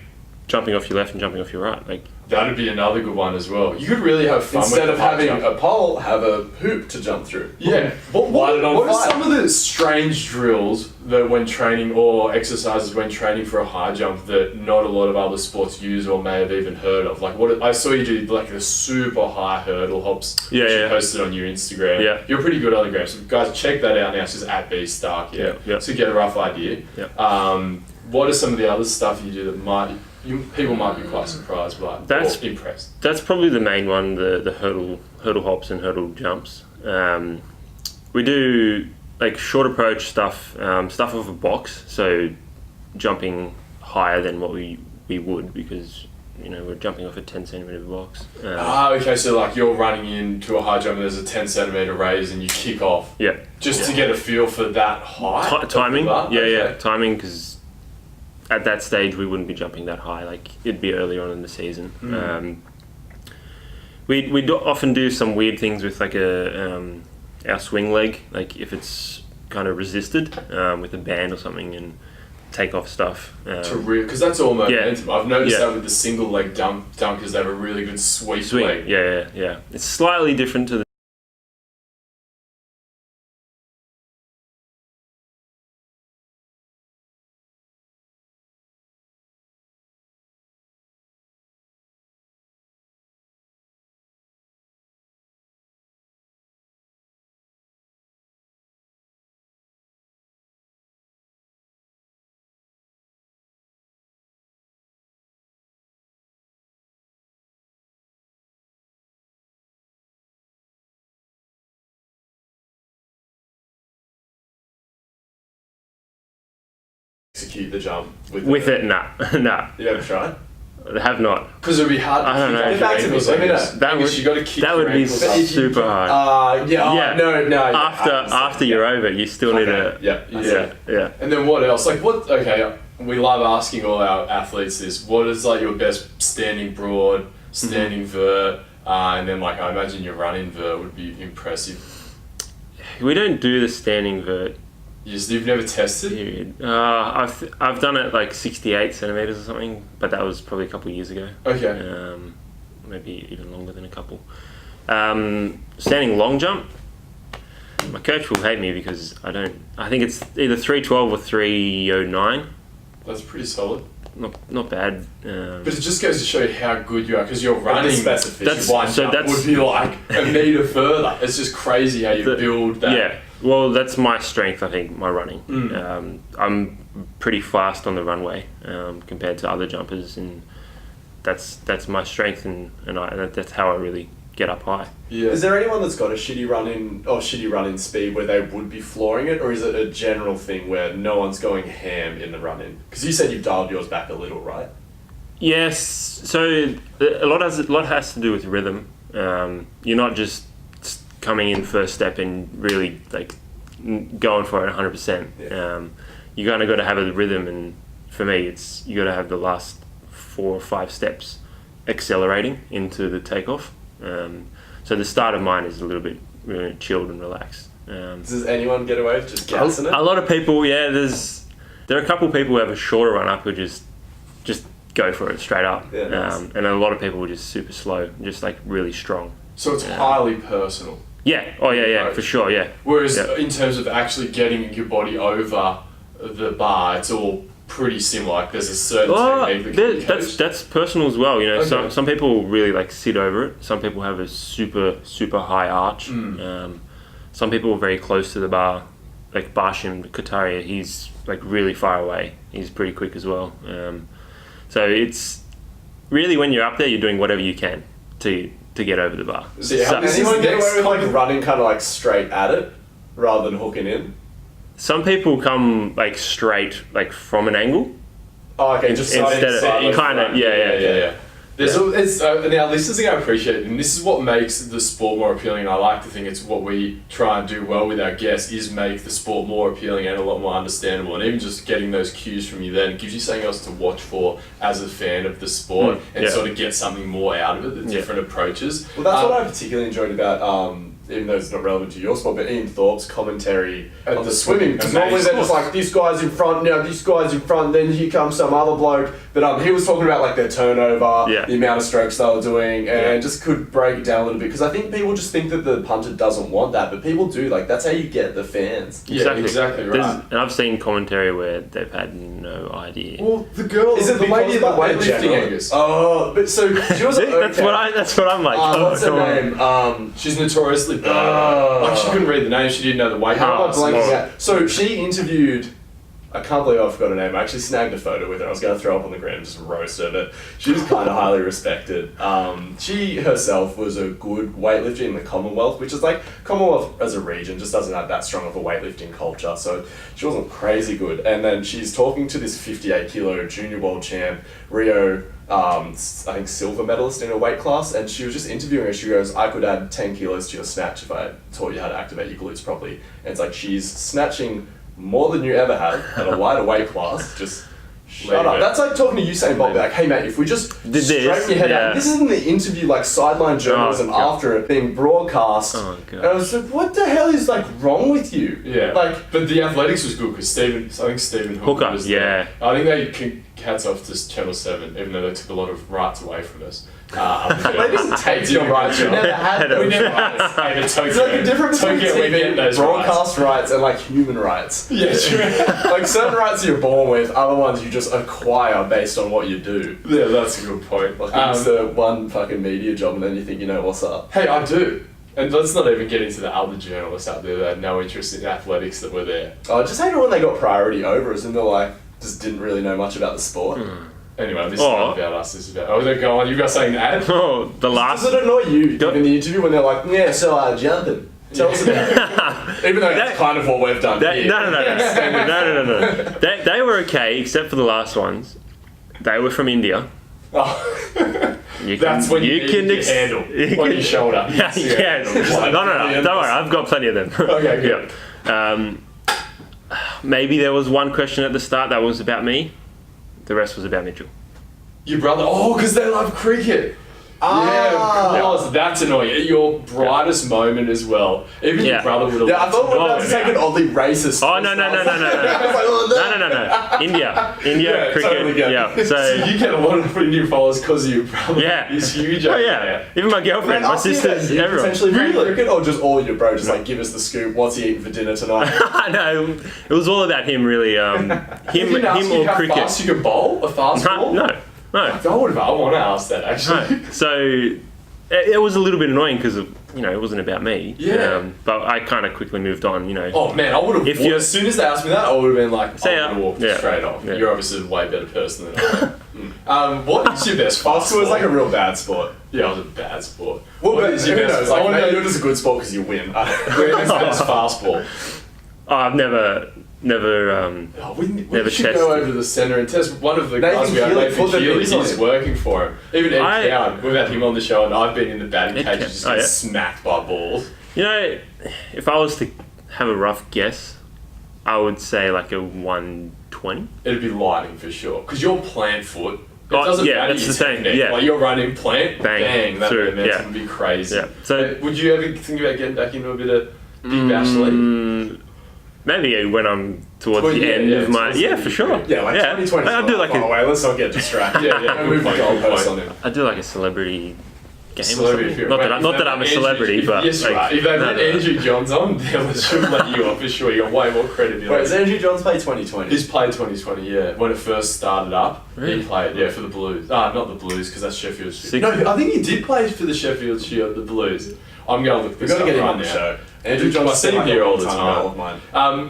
jumping off your left and jumping off your right. That'd be another good one as well. You could really have fun Instead with of high having jump. a pole, have a hoop to jump through. Yeah. What are some of the strange drills that when training or exercises when training for a high jump that not a lot of other sports use or may have even heard of? I saw you do the super high hurdle hops. Yeah, which you yeah. posted on your Instagram. Yeah. You're pretty good on the gram. So guys, check that out now. It's just at @Starc. Yeah. To get a rough idea. Yeah. What are some of the other stuff you do that people might be quite surprised by or impressed? That's probably the main one, the hurdle hops and hurdle jumps. We do short approach stuff off a box, so jumping higher than what we would because we're jumping off a 10 centimeter box. Okay, so you're running into a high jump and there's a 10 centimeter raise and you kick off. Yeah. Just to get a feel for that height. Timing. Yeah. Timing, because at that stage we wouldn't be jumping that high. It'd be earlier on in the season. We do often do some weird things with like our swing leg, like if it's kind of resisted with a band or something, and take off stuff. Because that's all momentum. I've noticed Yeah. that with the single leg dunkers, they have a really good sweep Swing. leg. Yeah. It's slightly different to the Execute the jump with it. Nah. You ever tried? I have not. Because it'd be hard to I don't kick know. your Get back to me, ankles, let me I guess. know. That I guess would- you got to kick That your would be ankles. super hard. No. After you're over, you still need Okay, to. Yeah. And then what else? Like what? Okay, we love asking all our athletes this. What is like your best standing broad, standing vert, and then like I imagine your running vert would be impressive. We don't do the standing vert You've never tested? period. I've done it like 68 centimeters or something, but that was probably a couple of years ago. Okay. Maybe even longer than a couple. Standing long jump. My coach will hate me because I think it's either 312 or 309. That's pretty solid. Not bad. But it just goes to show you how good you are because your running specificity. That's- would be like a meter further. It's just crazy how you build that. Yeah. Well, that's my strength, I think, my running. I'm pretty fast on the runway compared to other jumpers, and that's my strength, and that's how I really get up high. Yeah. Is there anyone that's got a shitty running speed where they would be flooring it, or is it a general thing where no one's going ham in the run-in? Because you said you've dialed yours back a little, right? Yes. So a lot has to do with rhythm. You're not just coming in first step and really like going for it 100%. You kind of got to have a rhythm, and for me, you got to have the last 4 or 5 steps accelerating into the takeoff. So the start of mine is a little bit chilled and relaxed. Does anyone get away with just gassing it? A lot of people, there are a couple of people who have a shorter run up who just go for it straight up. Yeah, nice. And a lot of people are just super slow, just like really strong. So it's highly personal. Yeah. Oh yeah, for sure. Yeah. Whereas in terms of actually getting your body over the bar, it's all pretty similar. Like there's a certain technique that can be coached. That's personal as well. You know, Okay. some people really like sit over it. Some people have a super high arch. Some people are very close to the bar, like Barshim Kataria. He's like really far away. He's pretty quick as well. So it's really when you're up there, you're doing whatever you can to get over the bar. See, how Does this is anyone get next away with like con- running kind of like straight at it rather than hooking in? Some people come like straight, like from an angle. Oh, okay, just Instead of- side kind of, front. yeah. Now this is thing I appreciate, and this is what makes the sport more appealing. And I like to think it's what we try and do well with our guests is make the sport more appealing and a lot more understandable. And even just getting those cues from you then gives you something else to watch for as a fan of the sport and sort of get something more out of it. The different approaches. Well, that's what I particularly enjoyed about, even though it's not relevant to your sport, but Ian Thorpe's commentary At on the the swimming. Because normally they're just like, this guy's in front, now this guy's in front, then here comes some other bloke. But he was talking about like their turnover, the amount of strokes they were doing, and just could break it down a little bit. Because I think people just think that the punter doesn't want that, but people do. Like, that's how you get the fans. Yeah, exactly right. And I've seen commentary where they've had no idea. Well, the girl Is it the lady at the because weightlifting, general? Angus. Oh, but so she was That's what I'm like. what's come her on. name? She's notoriously bad. Like she couldn't read the name, she didn't know the weight How am I class. blanking out? So she interviewed. I can't believe I forgot her name. I actually snagged a photo with her. I was going to throw up on the ground and just roast her, but she was kind of highly respected. She herself was a good weightlifter in the Commonwealth, which is like, Commonwealth as a region just doesn't have that strong of a weightlifting culture, so she wasn't crazy good. And then she's talking to this 58 kilo junior world champ, Rio, I think silver medalist in her weight class, and she was just interviewing her. She goes, I could add 10 kilos to your snatch if I taught you how to activate your glutes properly. And it's like she's snatching more than you ever have at a lighter weight class, just Shut up. That's like talking to Usain Bolt, like, hey mate, if we just straighten your head out. This isn't the interview, like sideline journalism after it being broadcast. Oh, God. And I was like, what the hell is like wrong with you? Yeah. Like, but the athletics was good because I think Stephen Hooker was there. I think they hats off to Channel 7, even though they took a lot of rights away from us. They didn't take your rights. We never had them. We never had It's like a difference between TV broadcast rights and like human rights. Yeah, true. Like certain rights you're born with, other ones you just acquire based on what you do. Yeah, that's a good point. Like it's the one fucking media job and then you think you know what's up. Hey, I do. And let's not even get into the other journalists out there that had no interest in athletics that were there. I just hate it when they got priority over us and they're like, just didn't really know much about the sport. Anyway, this is not about us, this is about... Oh, they're going, you've got something to add? Oh, the last... Does it annoy you in the interview when they're like, yeah, so jumping? Tell us about it. Even though that's kind of what we've done here. No. They were okay, except for the last ones. They were from India. Oh. That's when you can handle on your shoulder. Yeah. No. Don't worry, I've got plenty of them. Okay, good. Yeah. Maybe there was one question at the start that was about me. The rest was about Mitchell. Your brother? Oh, because they love cricket. Yeah, of course. That's annoying. At your brightest moment as well. Even your brother would have... Yeah, I thought we were about to take an oddly racist... Oh, no. No. India cricket. Totally yeah. So you get a lot of Indian followers because of your brother. Yeah. He's huge. Oh, yeah. Even my girlfriend, my sisters, everyone. Potentially play cricket or just all your bro? Just like, give us the scoop. What's he eating for dinner tonight? No, it was all about him, really. Him or cricket. How fast you can bowl? A fast ball? No. I want to ask that, actually. No. So it was a little bit annoying because it wasn't about me. Yeah. But I kind of quickly moved on, Oh man, I would have. As soon as they asked me that, I would have been like, I would have walked straight off. Yeah. You're obviously a way better person than I am. What is your best fast sport? It was like a real bad sport. Yeah, it was a bad sport. Well, but is your best? knows? Like, maybe you're just a good sport because you win. Where's best fastball? I've never we never should tested. go over to the centre and test. One of the guys we have, Nathan Healy, he's working for him. Even Ed Cowan, we've had him on the show, and I've been in the batting cage just getting smacked by balls. If I was to have a rough guess, I would say like a 120. It'd be lighting for sure, because you're plant foot. It doesn't matter that's your the thing. technique. Yeah. Like you're running plant, bang that through, momentum would be crazy. Yeah. So would you ever think about getting back into a bit of big bash league? Maybe when I'm towards the end of my... Yeah, for sure. Yeah, like 2020. I'll do like let's not get distracted. Move the goalposts on him. I do like a celebrity game. Celebrity not that I'm a celebrity, but... Yes, right. If they let Andrew Johns on, they should let you on for sure. You got way more credibility. Wait, has Andrew Johns played 2020? He's played 2020, yeah. When it first started up, really? He played, for the Blues. Not the Blues, because that's Sheffield Shield. No, I think he did play for the Sheffield Shield, the Blues. I'm going to look this up. We've got to get him on the show. Andrew Johns, I see him here all the time. Mine.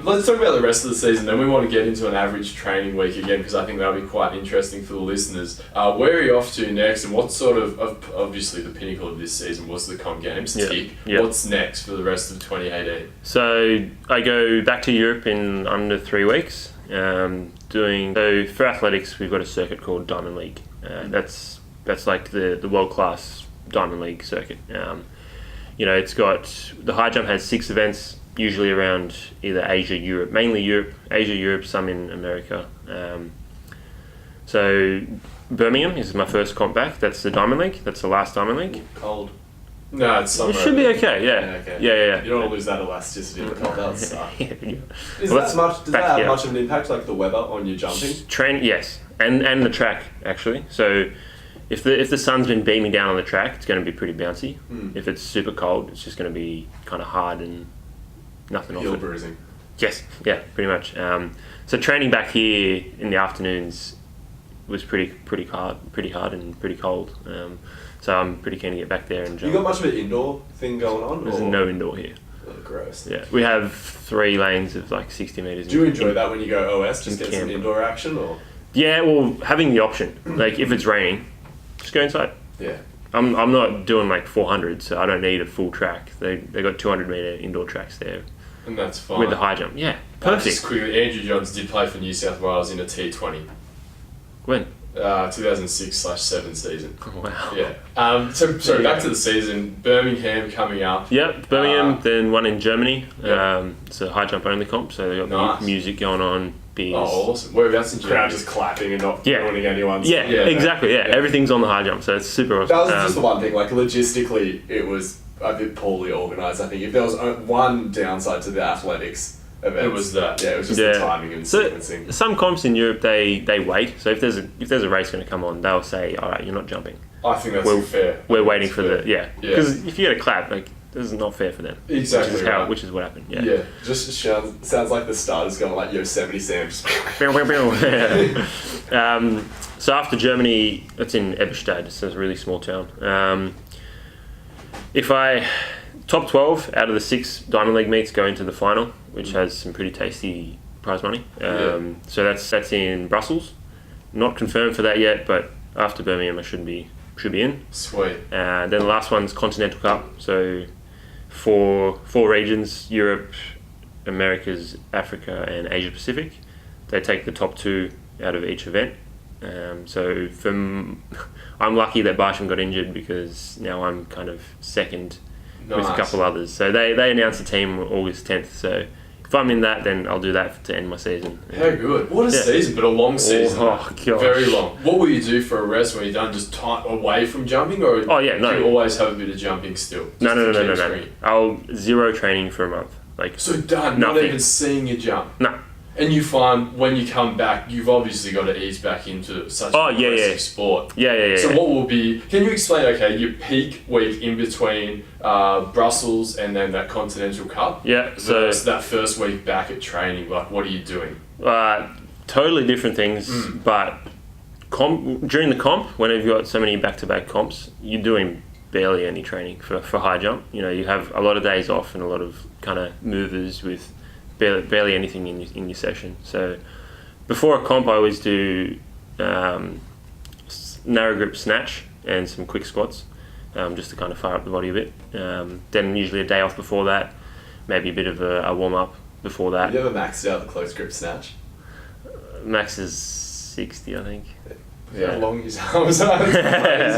Let's talk about the rest of the season. Then we want to get into an average training week again because I think that'll be quite interesting for the listeners. Where are you off to next, and what sort of obviously the pinnacle of this season was the Com Games tick. Yeah. What's next for the rest of 2018? So I go back to Europe in under 3 weeks. So for athletics, we've got a circuit called Diamond League. That's like the world class Diamond League circuit. It's got the high jump has 6 events, usually around either Asia, Europe, mainly Europe, some in America. So Birmingham is my first comp back. That's the Diamond League. That's the last Diamond League. Cold. No, it's summer. It should be okay. Yeah. You don't want to lose that elasticity of the cold. That would suck. Does Well, that have much of an impact, like the weather, on your jumping? Yes, and the track actually. So. If the sun's been beaming down on the track, it's going to be pretty bouncy. If it's super cold, it's just going to be kind of hard and nothing off it. Heel bruising. Yes, yeah, pretty much. So training back here in the afternoons was pretty hard and pretty cold. So I'm pretty keen to get back there and jump. You got much of an indoor thing going on? There's no indoor here. Oh, gross. Yeah, we have 3 lanes of like 60 meters. Do you enjoy that when you go OS? Just get some indoor action, or? Yeah, well, having the option, like if it's raining. Just go inside. Yeah. I'm not doing like 400, so I don't need a full track. They got 200 meter indoor tracks there. And that's fine. With the high jump, yeah, perfect. Just quickly, Andrew Johns did play for New South Wales in a T20. When? 2006/7 season. Wow. Yeah. So back to the season. Birmingham coming up. Yep, Birmingham, then one in Germany. Yeah. It's a high jump only comp, so they've got Nice. music going on, beers. Oh, awesome. Whereabouts in Crowd Germany? just clapping and not Yeah. ruining anyone's. Yeah, Yeah, exactly. Yeah. yeah. Everything's on the high jump, so it's super awesome. That was just the one thing. Like logistically, it was a bit poorly organised. I think if there was one downside to the athletics event, It was that. Yeah, it was just the timing and So sequencing. some comps in Europe they wait. So if there's a race going to come on, they'll say, all right, you're not jumping. I think that's fair. We're waiting for fair. the because if you get a clap, like this is not fair for them. Exactly Which is right. which is what happened. Yeah. Yeah. Just sounds like the starters going like Yosemite Sam. Just So after Germany, it's in Eberstadt. It's a really small town. If I top 12 out of the 6 Diamond League meets go into the final, which has some pretty tasty prize money. So that's in Brussels. Not confirmed for that yet, but after Birmingham, I should be in. Sweet. Then the last one's Continental Cup. So four regions: Europe, Americas, Africa, and Asia Pacific. They take the top 2 out of each event. So I'm lucky that Barsham got injured because now I'm kind of second with a couple others. So they announced the team August 10th. So if I'm in that, then I'll do that to end my season. How good. What a season, but a long season. Oh, gosh. Very long. What will you do for a rest when you're done? Just time away from jumping? Or Oh, yeah, no. do you always have a bit of jumping still? No. Just to keep I'll zero training for a month. Like So done, not Nothing. even seeing you jump. No. And you find when you come back, you've obviously got to ease back into such Oh, an yeah, aggressive yeah. sport. Yeah. So what will be? Can you explain? Okay, your peak week in between Brussels and then that Continental Cup. Yeah. So versus that first week back at training. Like, what are you doing? totally different things, but during the comp, whenever you've got so many back-to-back comps, you're doing barely any training for high jump. You know, you have a lot of days off and a lot of kind of movers with barely anything in your session. So before a comp, I always do narrow grip snatch and some quick squats, just to kind of fire up the body a bit. Then usually a day off before that, maybe a bit of a warm-up before that. Have you ever maxed out the close grip snatch? Max is 60, I think. Yeah. How long his arms are?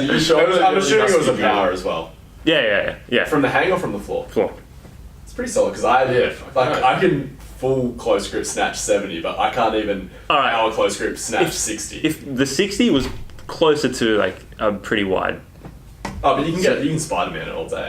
You sure? I'm assuming it was a power as well. Yeah. From the hang or from the floor? Floor. It's pretty solid because I can full close grip snatch 70, but I can't even power close grip snatch 60. If the 60 was closer to like a pretty wide. Oh, but you can Spider-Man it all day.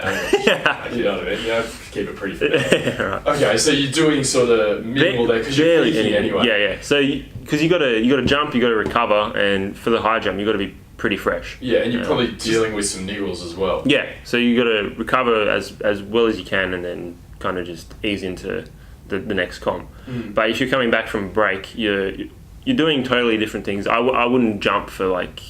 You know what I mean? You know, keep it pretty fit. Right. Okay, so you're doing sort of minimal there because you're peaking anyway. Yeah. So because you got to jump, you got to recover, and for the high jump, you got to be pretty fresh. Yeah, and you're probably dealing with some niggles as well. Yeah. So you got to recover as well as you can, and then kind of just ease into the next comp. But if you're coming back from a break, you're doing totally different things. I wouldn't jump for like.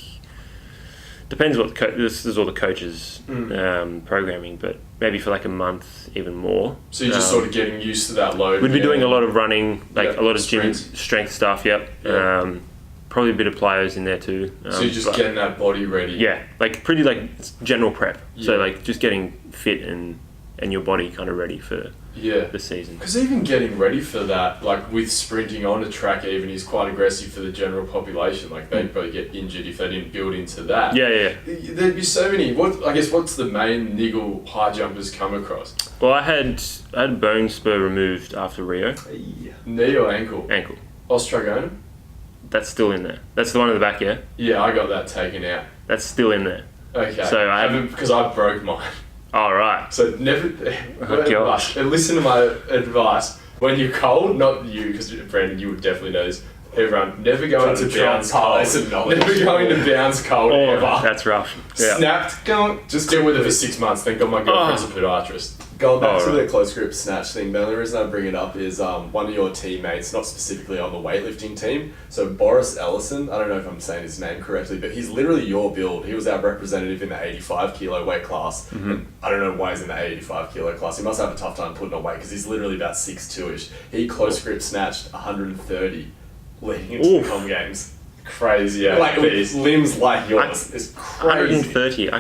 Depends what this is all the coaches programming, but maybe for like a month, even more. So you're just sort of getting used to that load. We'd be doing a lot of running, like a lot of gym sprints. strength stuff. Yep. Yeah. Probably a bit of plyos in there too. So you're just getting that body ready. Yeah, like pretty like general prep. Yeah. So like just getting fit and your body kind of ready for the season. Because even getting ready for that, like with sprinting on a track even, is quite aggressive for the general population. Like they'd probably get injured if they didn't build into that. Yeah. There'd be so many. What's the main niggle high jumpers come across? Well, I had bone spur removed after Rio. Knee or ankle? Ankle. Ostragonum? That's still in there. That's the one in the back, yeah? Yeah, I got that taken out. That's still in there. Okay. So I haven't because I broke mine. All right. So never. gosh. Listen to my advice. When you're cold, not you, because Brandon, you would definitely know this. Everyone, never go into bounce cold. Never go into bounce cold ever. That's rough. Yeah. Snapped. Just deal with it for 6 months. Thank God my girlfriend's a podiatrist. Going back to the close grip snatch thing, the only reason I bring it up is one of your teammates, not specifically on the weightlifting team, so Boris Ellison, I don't know if I'm saying his name correctly, but he's literally your build. He was our representative in the 85 kilo weight class. And I don't know why he's in the 85 kilo class. He must have a tough time putting on weight because he's literally about 6'2"ish. He close grip snatched 130 leading into the Com Games. Crazy, yeah. Like with limbs like yours. It's crazy. 130.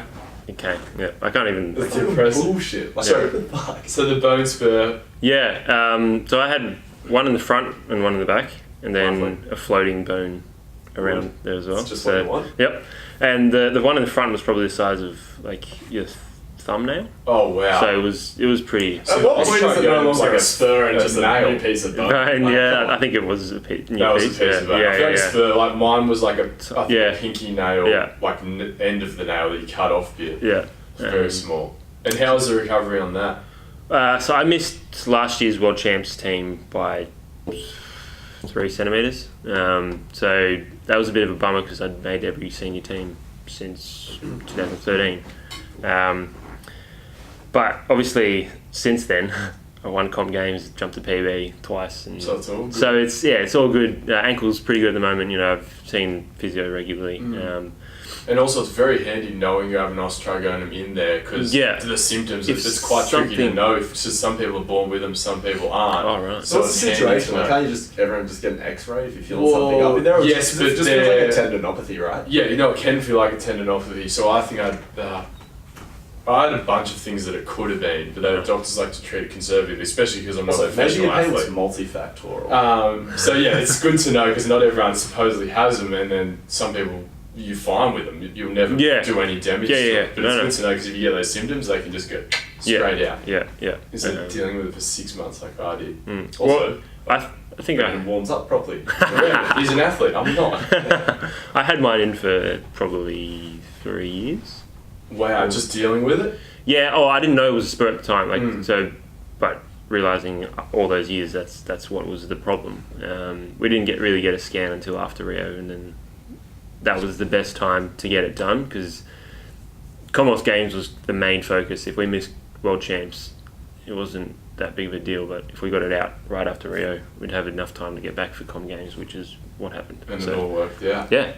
Okay. Yeah. I can't even. It's impressive. bullshit. Like, So the bone spur. Yeah. So I had one in the front and one in the back, and then Lovely. a floating bone around there as well. It's just what you want. Yep. And the one in the front was probably the size of like your thumbnail. Oh wow! So it was pretty. At what point is it no longer like a spur and just a nail. new piece of bone? And Like, yeah, come on. I think it was a piece. That was a piece of bone. I feel like spur, like mine was like a pinky nail, like end of the nail that you cut off bit. Yeah. It's very small. And how was the recovery on that? So I missed last year's World Champs team by 3 centimeters. So that was a bit of a bummer because I'd made every senior team since 2013. But obviously since then, I won Com Games, jumped to PB twice, and So it's all good. so it's all good. Ankle's pretty good at the moment. You know, I've seen physio regularly. And also, it's very handy knowing you have an osteogonum in there because the symptoms, If it's quite tricky to something- know. If some people are born with them, some people aren't. Oh, right. So what's the it's handy situation? to Like, know. can't you just everyone just get an X-ray if you feel something up in there? Or yes, just, but it just feels like they're- a tendinopathy, right? Yeah, you know, it can feel like a tendinopathy. So I think I had a bunch of things that it could have been, but the doctors like to treat it conservatively, especially because I'm not a Also, maybe professional your pain's athlete. multifactorial. So yeah, it's good to know because not everyone supposedly has them, and then some people you're fine with them. You'll never do any damage. Yeah, to yeah. it. But it's good to know because if you get those symptoms, they can just go straight out. Yeah. Instead of dealing with it for 6 months like I did. Also, I think and warms up properly. He's an athlete. I'm not. I had mine in for probably 3 years. Wow, just dealing with it. Yeah. Oh, I didn't know it was a spur at the time. But realizing all those years, that's what was the problem. We didn't really get a scan until after Rio, and then that was the best time to get it done because Commonwealth Games was the main focus. If we missed World Champs, it wasn't that big of a deal, but if we got it out right after Rio, we'd have enough time to get back for Com Games, which is what happened. And it all worked, yeah. Yeah.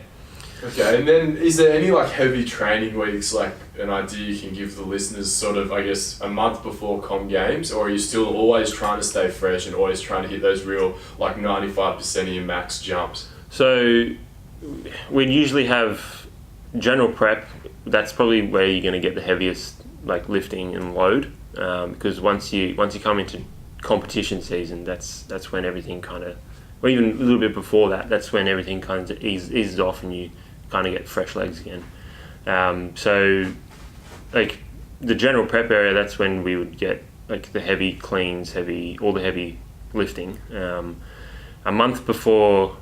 Okay, and then is there any like heavy training weeks, like an idea you can give the listeners sort of, I guess, a month before Com Games, or are you still always trying to stay fresh and always trying to hit those real, like 95% of your max jumps? So we'd usually have general prep. That's probably where you're going to get the heaviest like lifting and load, because once you come into competition season, that's when everything kind of, or even a little bit before that, that's when everything kind of eases off and you kind of get fresh legs again. So like the general prep area, that's when we would get like the heavy cleans, all the heavy lifting. A month before,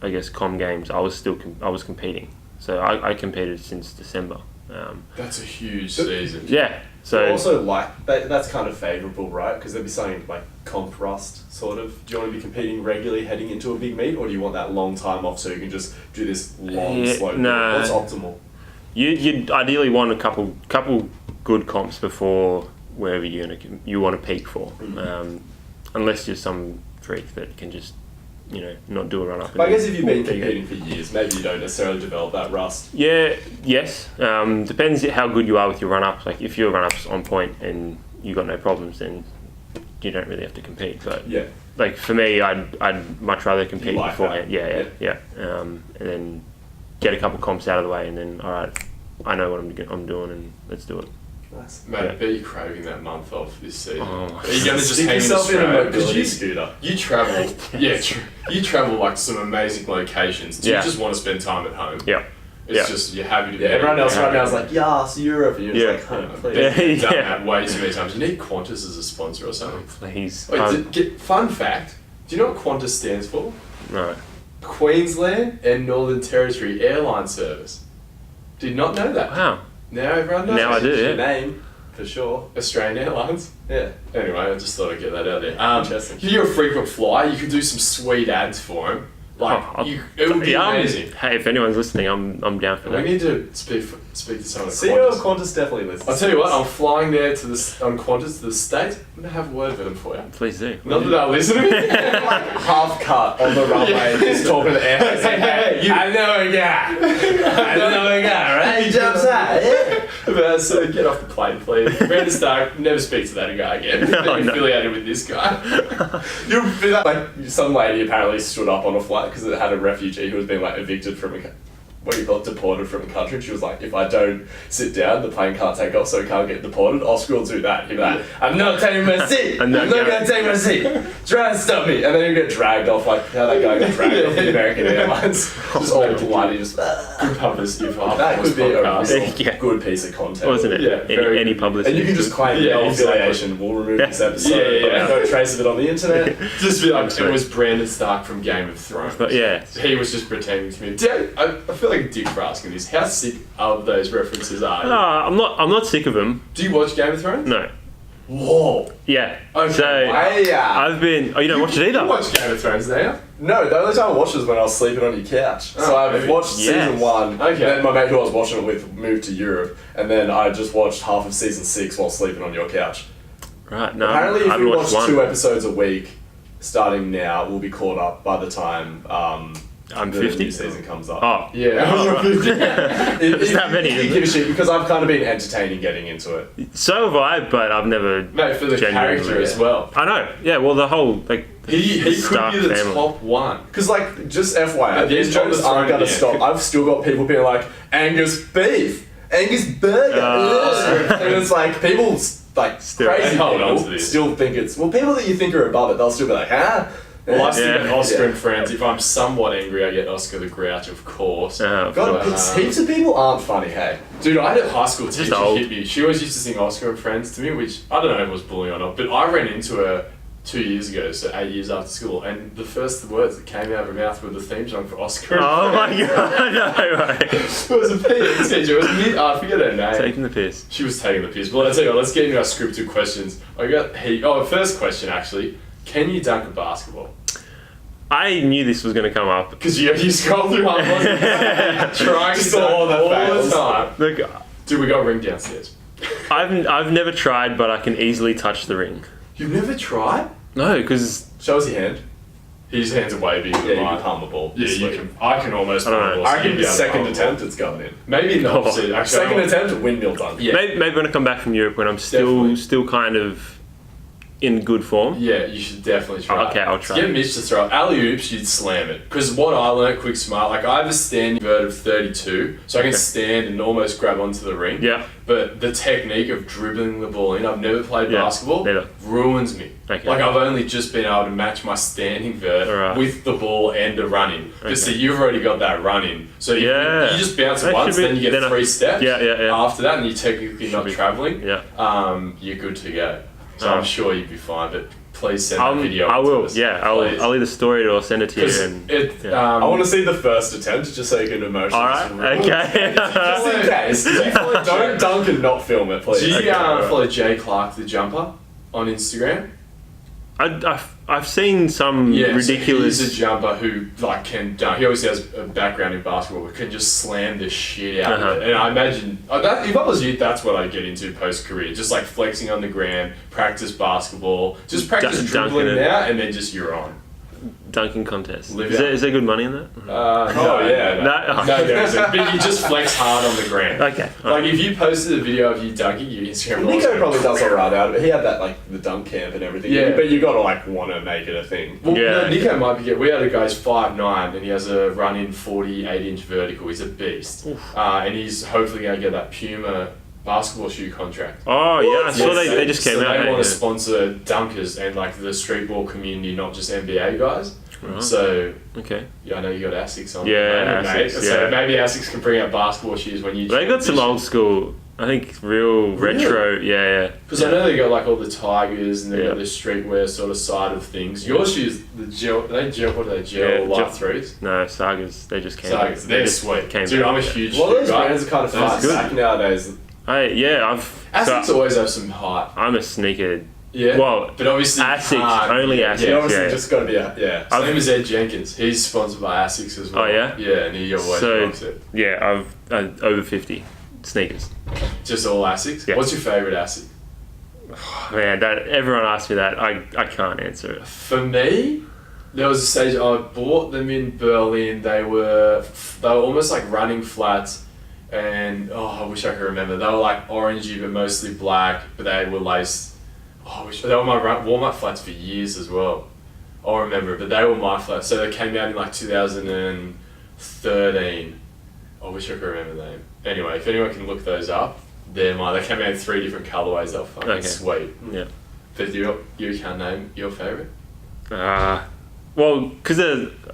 I guess, Com Games, I was competing. So I competed since December. That's a huge season. Yeah. So But also, like that's kind of favourable, right? Because there'd be something like comp rust, sort of. Do you want to be competing regularly heading into a big meet, or do you want that long time off so you can just do this long, slow? No. What's optimal? you'd ideally want a couple good comps before wherever you want to peak for, unless you're some freak that can just not do a run up. But I guess if you've been competing for years, maybe you don't necessarily develop that rust. Yeah, yes. Depends how good you are with your run ups. Like if your run up's on point and you got no problems, then you don't really have to compete. But Yeah. like for me, I'd much rather compete like beforehand. that. Yeah. And then get a couple comps out of the way, and then all right, I know what I'm doing, and let's do it. Nice. Mate, I bet you're craving that month off this season. Oh. Are you going to just Stick hang in yourself in a Australia? mobility 'Cause scooter. you travel, you travel like some amazing locations. Do you just want to spend time at home? Yeah. It's just, you're happy to be Yeah, everyone else happy. right now is like, yes, Europe. And you're Yeah. just like, home, please. You've done Yeah. that way too many times. You need Qantas as a sponsor or something. Please. Wait, fun fact, do you know what Qantas stands for? No. Queensland and Northern Territory Airline Service. Did not know that. Wow. Now everyone knows. Now I do. It's your Yeah. name, for sure. Australian Airlines. Yeah. Anyway, I just thought I'd get that out there. Interesting. If you're a frequent flyer, you could do some sweet ads for him. Like, it would be amazing. Hey, if anyone's listening, I'm down for We that. need to speak to some of the CEO of Qantas. Qantas definitely listens. I'll tell you what, I'm flying there on Qantas to the States. I'm going to have a word with them for you. Please do. Not that they'll listen to me. half cut on the runway, just talking to the air. I know a guy. I know a guy, right? He jumps out, yeah. But, so get off the plane, please. Brandon Starc, never speak to that guy again. Be No. affiliated with this guy. You'll be like some lady apparently stood up on a flight because it had a refugee who was being like evicted from a what do you call it, deported from the country. And she was like, if I don't sit down, the plane can't take off, so we can't get deported. Oscar will do that. He'll be like, I'm not taking my seat. I'm not going to take my seat. Try and stop me. And then he'll get dragged off, like how that guy got dragged off the American Airlines. Just all bloody, just... Good publicity for That could be a podcast. good piece of content. Wasn't it? Yeah, Any publicity. and you can just claim no affiliation. We'll remove this episode. Yeah. No trace of it on the internet. Just be like, it was Brandon Starc from Game of Thrones. But yeah. He was just pretending to me. I feel like a dick for asking this. How sick of those references are you? I'm not sick of them. Do you watch Game of Thrones? No. Whoa. Yeah. Okay. So Yeah. I've been. Oh, you don't watch it either. You watch Game of Thrones now? No, the only time I watched was when I was sleeping on your couch. So I've maybe. watched season 1, Okay. and then my mate who I was watching it with moved to Europe, and then I just watched half of season 6 while sleeping on your couch. Right. No. Apparently, I if haven't we watched watch one. 2 episodes a week, starting now, we'll be caught up by the time I'm the 50. new season comes up. Oh. Yeah. There's that many, You isn't give a shit because I've kind of been entertaining getting into it. So have I, but I've never. Mate, for the Genuinely, character as well. I know. Yeah. Well, the whole like. He could Stark be the family. top one. Because, like, just FYI, Yeah, these jokes Thomas aren't going to Throne, yeah. stop. I've still got people being like, Angus beef, Angus burger. And it's like, people, like, Still- crazy they hold on people to this. still think it's... Well, people that you think are above it, they'll still be like, huh? Well, I still Yeah. get Oscar and Friends. If I'm somewhat angry, I get Oscar the Grouch, of course. Of God, course. it's, heaps of people aren't funny, hey? Dude, I had a high school teacher old. hit me. She always used to sing Oscar and Friends to me, which I don't know if it was bullying or not, but I ran into her 2 years ago, so 8 years after school, and the first words that came out of her mouth were the theme song for Oscar and Oh my Friends. god! No way. It was a PE teacher. It was I forget her name. Taking the piss. She was taking the piss. Well, let's tell you what, let's get into our scripted questions. First question actually. Can you dunk a basketball? I knew this was going to come up. Because you scroll through my trying to Just dunk all that all fails. the time. Look, Dude, we got a ring downstairs. I've never tried, but I can easily touch the ring. You've never tried? No, because Show us your hand. His hands are way bigger Yeah, than you mine. can palm the ball. Yeah, Sweet. you can. I can almost. I don't palm know. the ball, I so reckon you'd be able to second palm the ball. attempt, it's going in. Maybe in the opposite. Actually, Second I don't- attempt, windmill dunk. Yeah. maybe when I come back from Europe, when I'm Definitely. still kind of in good form. Yeah, you should definitely try. Okay, it. I'll try. Get Mitch to throw it. Alley oops, you'd slam it. Because what I learned quick smart, like I have a standing vert of 32, so I can Okay. stand and almost grab onto the ring. Yeah. But the technique of dribbling the ball in, I've never played Yeah, basketball, never. ruins me. Okay. Like I've only just been able to match my standing vert Alright. with the ball and a run in. But Okay. see, you've already got that run in. So you just bounce it That once, should be- then you get then I- 3 steps. Yeah. After that, and you're technically not be- travelling, Yeah. you're good to go. So Alright. I'm sure you'd be fine, but please send that video I to will. us, Yeah, please. I'll either story it or send it to you. 'Cause And yeah. I want to see the first attempt, just so you can emotionally. all right. Okay. Just in case. Don't dunk and not film it, please. Do you Okay, alright. follow Jay Clark the Jumper on Instagram? I've seen some ridiculous. So he's a jumper who like can dunk. He obviously has a background in basketball, but can just slam the shit out of it. And I imagine if I was you, that's what I'd get into post career. Just like flexing on the gram, practice basketball, just practice Dunking dribbling it. it out, and then just you're on. Dunking contest. Live Is out. there good money in that? No, there isn't. But you just flex hard on the gram. Okay. Like if you posted a video of you dunking, your Instagram. Nico also- probably does alright out of it. He had that, like, the dunk camp and everything. Yeah. But you gotta, like, want to make it a thing. Well, Yeah. no, Nico might be. We had a guy's 5'9" and he has a run in 48-inch vertical. He's a beast, and he's hopefully going to get that Puma basketball shoe contract. Oh yeah, I saw Yeah, they just came so out. They want yeah. to sponsor dunkers and like the streetball community, not just NBA guys. Right. So Okay. yeah, I know you got Asics on. Yeah, mate. Asics, So yeah. maybe Asics can bring out basketball shoes when you. They got some old school. I think real retro. Yeah. Because I know they got like all the Tigers and they Yeah. got the streetwear sort of side of things. Your shoes, the gel, what are they, gel Yeah, light threes? No, Sagas. They just came. Sagas, out. they're just sweet. Came Dude, out, I'm a yeah. huge Well, shoe those guy. brands are kind of That's fun back nowadays. Asics So always have some hype. I'm a sneaker. Yeah. Well, but obviously Asics, only Asics. You obviously yeah. just gotta be a, Same as Ed Jenkins. He's sponsored by Asics as well. Oh, yeah? Yeah, and he always So- rocks it. Yeah, I've over 50 sneakers. Just all Asics? Yeah. What's your favourite Asic? Man, that everyone asks me that. I can't answer it. For me, there was a stage I bought them in Berlin. They were almost like running flats, and I wish I could remember. They were like orangey but mostly black, but they were laced. They were my warm-up flats for years as well. I'll remember it, but they were my flats. So they came out in like 2013. I wish I could remember the name. Anyway, if anyone can look those up, they're mine. They came out in 3 different colourways. They're fucking sweet. Yeah. But you can't name your favourite? Well, because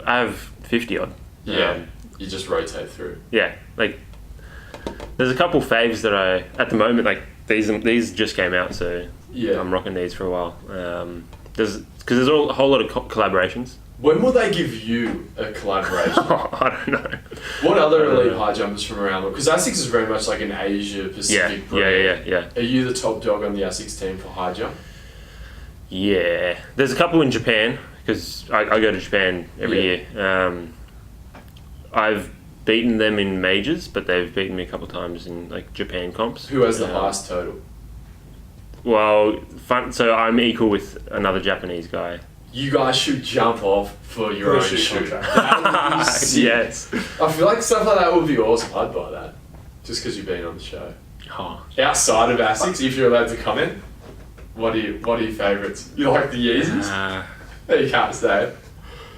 I have 50 odd. Yeah. You just rotate through. Yeah, like there's a couple faves that at the moment, like these just came out, so Yeah. I'm rocking these for a while. There's a whole lot of collaborations. When will they give you a collaboration? I don't know. What other elite high jumpers from around the world? Because ASICS is very much like an Asia Pacific brand. Yeah. Are you the top dog on the ASICS team for high jump? Yeah, there's a couple in Japan because I go to Japan every year. I've beaten them in majors, but they've beaten me a couple of times in like Japan comps. Who has the highest total? Well, so I'm equal with another Japanese guy. You guys should jump off for your own shoot. That would be sick. Yes. I feel like stuff like that would be awesome. I'd buy that. Just because you've been on the show. Oh. Outside of ASICS, if you're allowed to comment, what are your favourites? You like the Yeezys? You can't say it.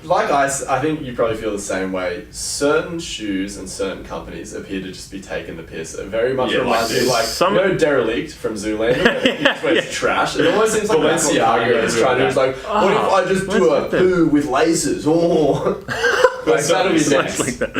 Like I think you probably feel the same way. Certain shoes and certain companies appear to just be taking the piss. It very much reminds me of Derelict from Zoolander. It's trash. It almost seems like Balenciaga is trying to. It's like, what if I just do a poo with laces? Oh, like that'll be next. Like that.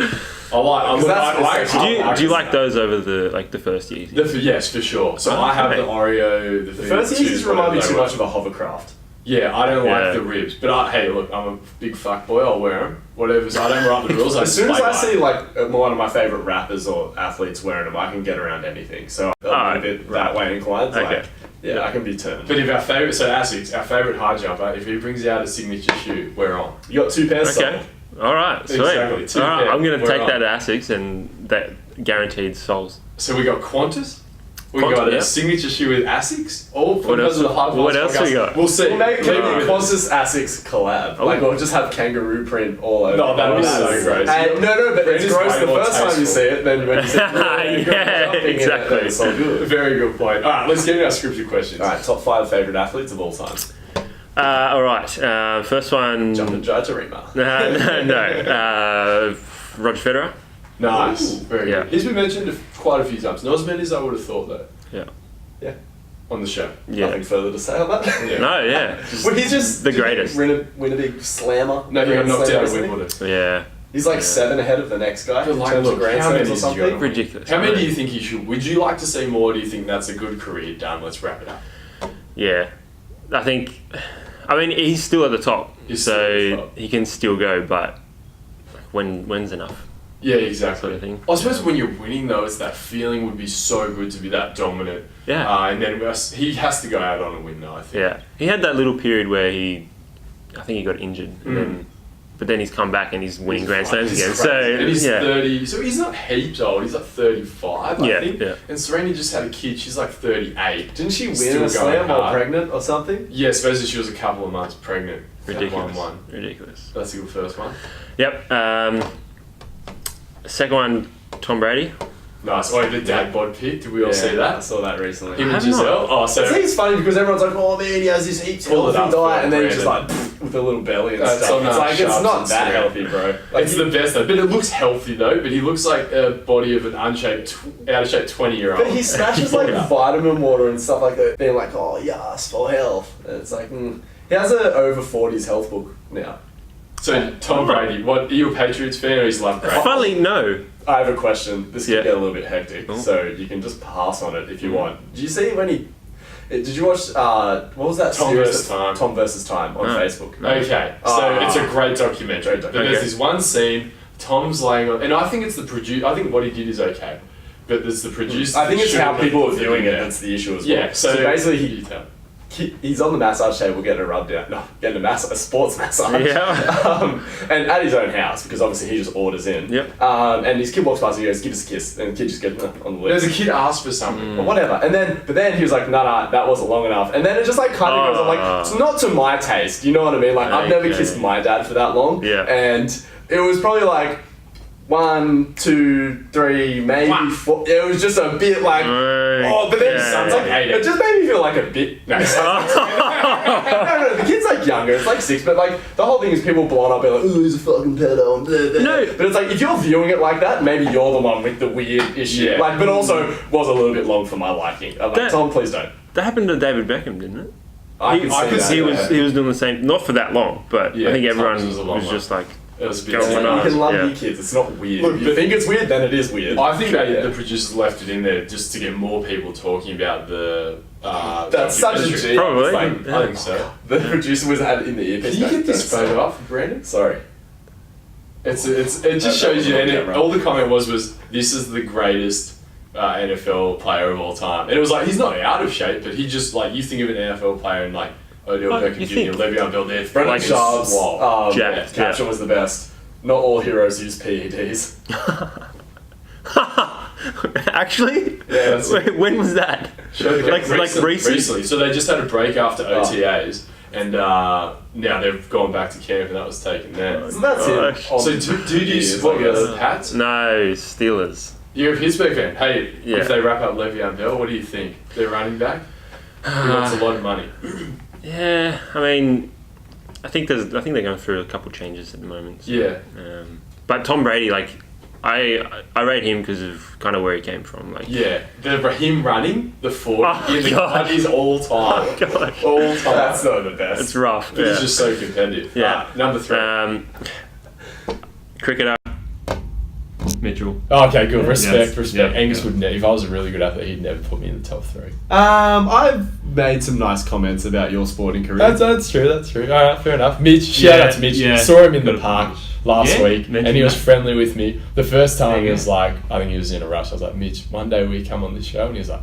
I Do you like those over the first Yeezy? Yes, for sure. So I have the Oreo. The first Yeezys remind me too much of a hovercraft. Yeah, I don't like the ribs, but hey, look, I'm a big fuck boy. I'll wear them. Whatever. So I don't write the rules. As soon as I see like one of my favorite rappers or athletes wearing them, I can get around anything. So I'm a bit that way inclined. Okay. Like, I can be turned. But if our favourite high jumper, if he brings out a signature shoe, we're on. You got 2 pairs. Okay. All right. Sweet. Exactly. All right. I'm going to take that ASICS and that guaranteed soles. So we got Qantas. We got a signature shoe with ASICS. All for because of the high. What else we got? We'll see. Maybe Qantas ASICS collab. Or just have kangaroo print all over. No, that'd be so gross. No, but it's gross the first time you see it. Then when you see it, exactly. It's all good. Very good point. All right, let's get into our scripted questions. All right, top 5 favourite athletes of all time. All right. First one. Jumping Jarima. No. Roger Federer. Nice. Very good. He's been mentioned quite a few times. Not as many as I would have thought, though. Yeah. On the show. Yeah. Nothing further to say on that. No, Well, he's just the greatest. Win a big slammer. No, he got knocked out of Wimbledon. Yeah. He's like 7 ahead of the next guy in terms of Grand Slams or something. Ridiculous. How many do you think he should? Would you like to see more? Do you think that's a good career done? Let's wrap it up. Yeah. I mean, he's still at the top. He can still go, but when's enough? Yeah, exactly. Sort of thing. I suppose when you're winning, though, it's that feeling would be so good to be that dominant. Yeah. And then he has to go out on a win, though, I think. Yeah. He had that little period where I think he got injured, but then he's come back and he's winning Grand Slams again. Crazy. So and he's 30, so he's not heaps old. He's like 35, I think. Yeah. And Serena just had a kid. She's like 38. Didn't she win a slam while pregnant or something? Yeah, supposedly she was a couple of months pregnant. Ridiculous. 1-1. Ridiculous. That's the first one. Yep. Second one, Tom Brady. Nice. Oh, the dad bod pic. Did we all see that? I saw that recently. Him and Giselle. Oh, so I think it's funny because everyone's like, oh man, he has this heaps healthy diet, and then he's just like with a little belly and stuff. It's like it's not that healthy, bro. Like, it's the best though, but it looks healthy though. But he looks like a body of an out of shape 20-year-old. But he smashes like vitamin water and stuff like that, being like, oh yes, for health. And it's like he has an over 40s health book now. So Tom Brady, what are you a Patriots fan or he's Ladbrokes? Funnily, no. I have a question. This could get a little bit hectic, so you can just pass on it if you want. Did you see when did you watch, what was that series? Tom versus Time on Facebook. Okay, so it's a great documentary. But there's this one scene, Tom's laying on, and I think it's the producer, I think what he did is okay, but there's the producer. I think it's how people are viewing it that's the issue as well. Yeah, so basically he's on the massage table getting a rub down. No, getting a sports massage. Yeah. And at his own house, because obviously he just orders in. Yep. And his kid walks past and he goes, give us a kiss. And the kid just gets on the lips. There's a kid asked for something. Or whatever. But then he was like, nah, that wasn't long enough. And then it just like kind of goes on like, it's not to my taste. You know what I mean? Like, I've never kissed my dad for that long. Yeah. And it was probably like 1, 2, 3, maybe 4. It was just a bit like, but then sounds like 8. It just made me feel like a bit. No, no, the kid's like younger. It's like 6, but like the whole thing is people blowing up. They're like, "Ooh, he's a fucking pedo." And blah, blah. No, but it's like if you're viewing it like that, maybe you're the one with the weird issue. Yeah. Like, but also was a little bit long for my liking. I'm like, Tom, please don't. that happened to David Beckham, didn't it? I could see he that. was doing the same, not for that long, but Yeah, I think everyone times was a long was one. just like, It was a bit Going You on. can love Yeah. your kids. It's not weird. Look, If you but- think it's weird, then it is weird. I think Yeah. the producers left it in there just to get more people talking about the. That's such a documentary. G. Probably. It's like, I think so. the producer was had it in the earpiece. Can you get this That's- photo up, Brandon? Sorry. It just shows you, and all the comment was this is the greatest NFL player of all time, and it was like he's not out of shape, but he just like you think of an NFL player and like Odell Beckham you Jr., think- Le'Veon Bell, they're Brendan fucking Sharp's swole. caption was the best. Not all heroes use PEDs. actually? Yeah, that's it. When was that? Like recently? So they just had a break after OTAs, and now they've gone back to camp, and that was taken there. So that's Gosh. it. On So do you years, support I guess. the Pats? No, Steelers. You're a Pittsburgh fan. Hey, Yeah. if they wrap up Le'Veon Bell, what do you think? They're running back? He wants a lot of money. Yeah, I mean, I think they're going through a couple changes at the moment. So, Yeah. but Tom Brady, like, I rate him because of kind of where he came from. Like, Yeah, him running the 40 Oh, in the God. is all time. oh gosh, All time. That's not the best. it's rough. But Yeah. it's just so competitive. Yeah. Number 3. Cricketer, Mitchell. Oh, okay, good. Respect. Yeah. Angus would never. If I was a really good athlete, he'd never put me in the top 3. I've made some nice comments about your sporting career. That's true. All right, fair enough. Mitch, shout out to Mitch. Yeah. Saw him in the park last Yeah, week, mentioned and he was that. friendly with me. The first time he Yeah. was like, I think he was in a rush. I was like, Mitch, one day will you come on the show? And he was like,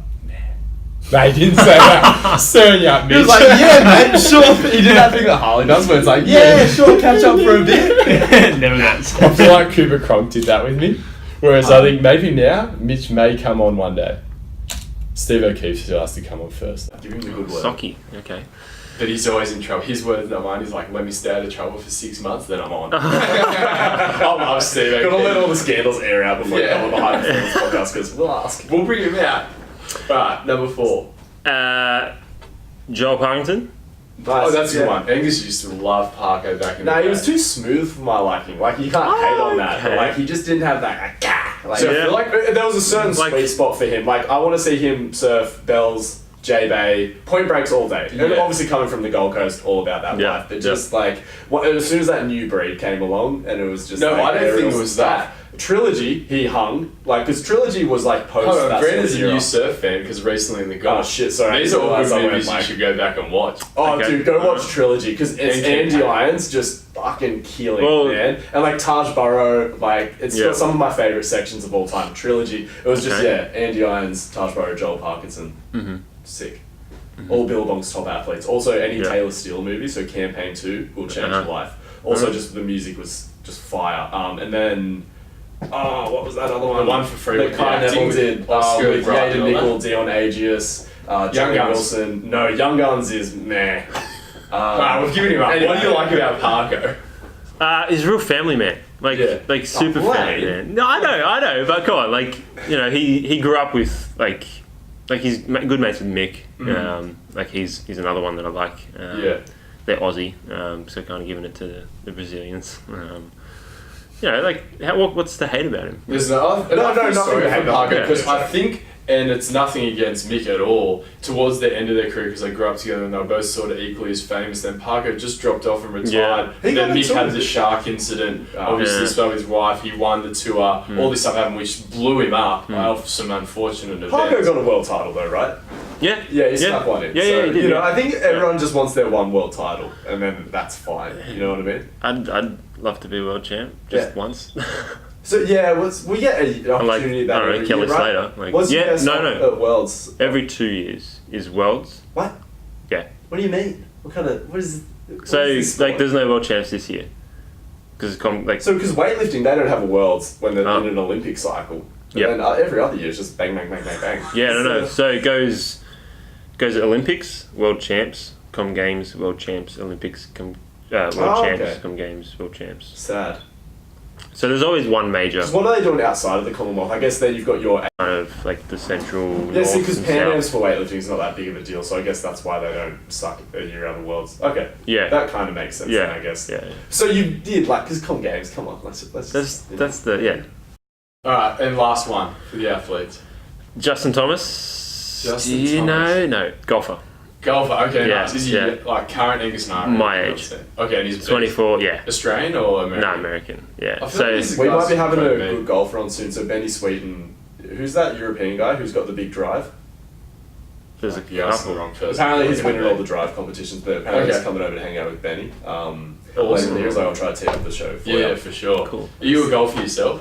nah. He didn't say that. Stirring you up, Mitch. He was like, yeah, mate, sure. He did that thing that Harley does where it's like, yeah, sure, catch up for a bit. Never that. I feel like Cooper Cronk did that with me. Whereas I think maybe now, Mitch may come on one day. Steve O'Keefe still has to come on first. Give him the good word. Socky. Okay. But he's always in trouble. His words, not mine. He's like, let me stay out of trouble for 6 months, then I'm on. I'm Steve O'Keefe. Gotta let all the scandals air out before you Yeah. come on the High Performance podcast because we'll ask. We'll bring him out. Alright, number 4. Joel Parkington. Oh, that's a good one. Angus used to love Parko back in the No, day. he was too smooth for my liking. Like, you can't hate on that. But, okay. like, he just didn't have that, like, gah. Like, So I Yeah. feel like there was a certain Like- sweet spot for him. Like, I want to see him surf Bells, J-Bay, point breaks all day. And Yeah. obviously coming from the Gold Coast, all about that Yeah. life. But just, like, as soon as that new breed came along, and it was just No, like, I don't think aerials it was and that. stuff. Trilogy, he hung. Like, because Trilogy was, like, post Hold on, that Brandon's sort a of new era. surf fan because recently in the Oh, Gulf. shit, sorry. These are all Realised I good went, movies you like- should go back and watch. Oh, Okay. dude, go watch Trilogy because it's And Andy Campaign. Irons just fucking killing, Well- man. And like Taj Burrow, like it's Yeah. got some of my favorite sections of all time. Trilogy. It was just Okay. Andy Irons, Taj Burrow, Joel Parkinson, Mm-hmm. sick. All Billabong's top athletes. Also, any Yeah. Taylor Steele movie, so Campaign 2 will change Uh-huh. your life. Also, Uh-huh. just the music was just fire. And then. Oh, what was that other one? The one for free that with the Kai acting Neville with did. Oscar With Wilde Yaden and all Nickel, Dion Agius, Johnny Guns. Wilson. No, Young Guns is meh. Alright, we've given him up. Anyway. What do you like about Parko? He's a real family man. Like, Yeah. like super Oh, family Blaine. man. No, I know, but come on, like, you know, he grew up with like he's good mates with Mick. Like he's another one that I like. Yeah. They're Aussie, so kind of giving it to the Brazilians. You know, like what's the hate about him? There's no, No, nothing nothing sorry to for hate about Parko him. because I think, and it's nothing against Mick at all, towards the end of their career because they grew up together and they were both sort of equally as famous. Then Parko just dropped off and retired. Yeah. He Then got Mick a had tour. the shark incident. Obviously, Yeah. spoke with his wife. He won the tour. All this stuff happened, which blew him up of some unfortunate Parko events. got a world title though, right? Yeah, Yeah, he snuck one in. Yeah, so, yeah, he did. you know, yeah. I think everyone just wants their one world title, and then that's fine. You know what I mean? I'd love to be world champ just Yeah. once. So yeah, we get an Like, opportunity I that don't know, every Kelly year, right? Slater. Like, What's yeah, your best no. at Worlds? Every 2 years is worlds. What? Yeah. What do you mean? What is? what So is this like, sport? there's no world champs this year because like So because weightlifting, they don't have a Worlds when they're Oh. in an Olympic cycle. But Yep. then every other year it's just bang, bang, bang, bang, bang. yeah, no. So it goes Olympics, world champs, Com Games, world champs, Olympics, world champs, okay. Com Games, world champs. Sad. So there's always one major. 'Cause what are they doing outside of the Commonwealth? I guess then you've got your... Kind of like the central. Yeah, see, north because and Pan Am's south. for weightlifting is not that big of a deal, so I guess that's why they don't suck a year around the Worlds. Okay. Yeah. That kind of makes sense Yeah. then, I guess. Yeah. So you did, like, because Com Games, come on, let's That's the yeah. Alright, and last one for the athletes. Justin Thomas. Justin Do you Thomas. know? No, golfer. Golfer, okay, Yeah, nice. Is he yeah. like current Angus Nara? My age. Okay, and he's 24. Yeah. Australian or American? No, American. Yeah. I feel So like he's We might be having a Guys, good golfer on soon, so Benny Sweeten. Who's that European guy who's got the big drive? there's a You asked the couple. wrong person. Apparently he's Okay. winning all the drive competitions, but apparently he's Okay. coming over to hang out with Benny. Awesome. Later in the year, so I'll try to tee up the show for Yeah, you. for sure. Cool. Are you a golfer yourself?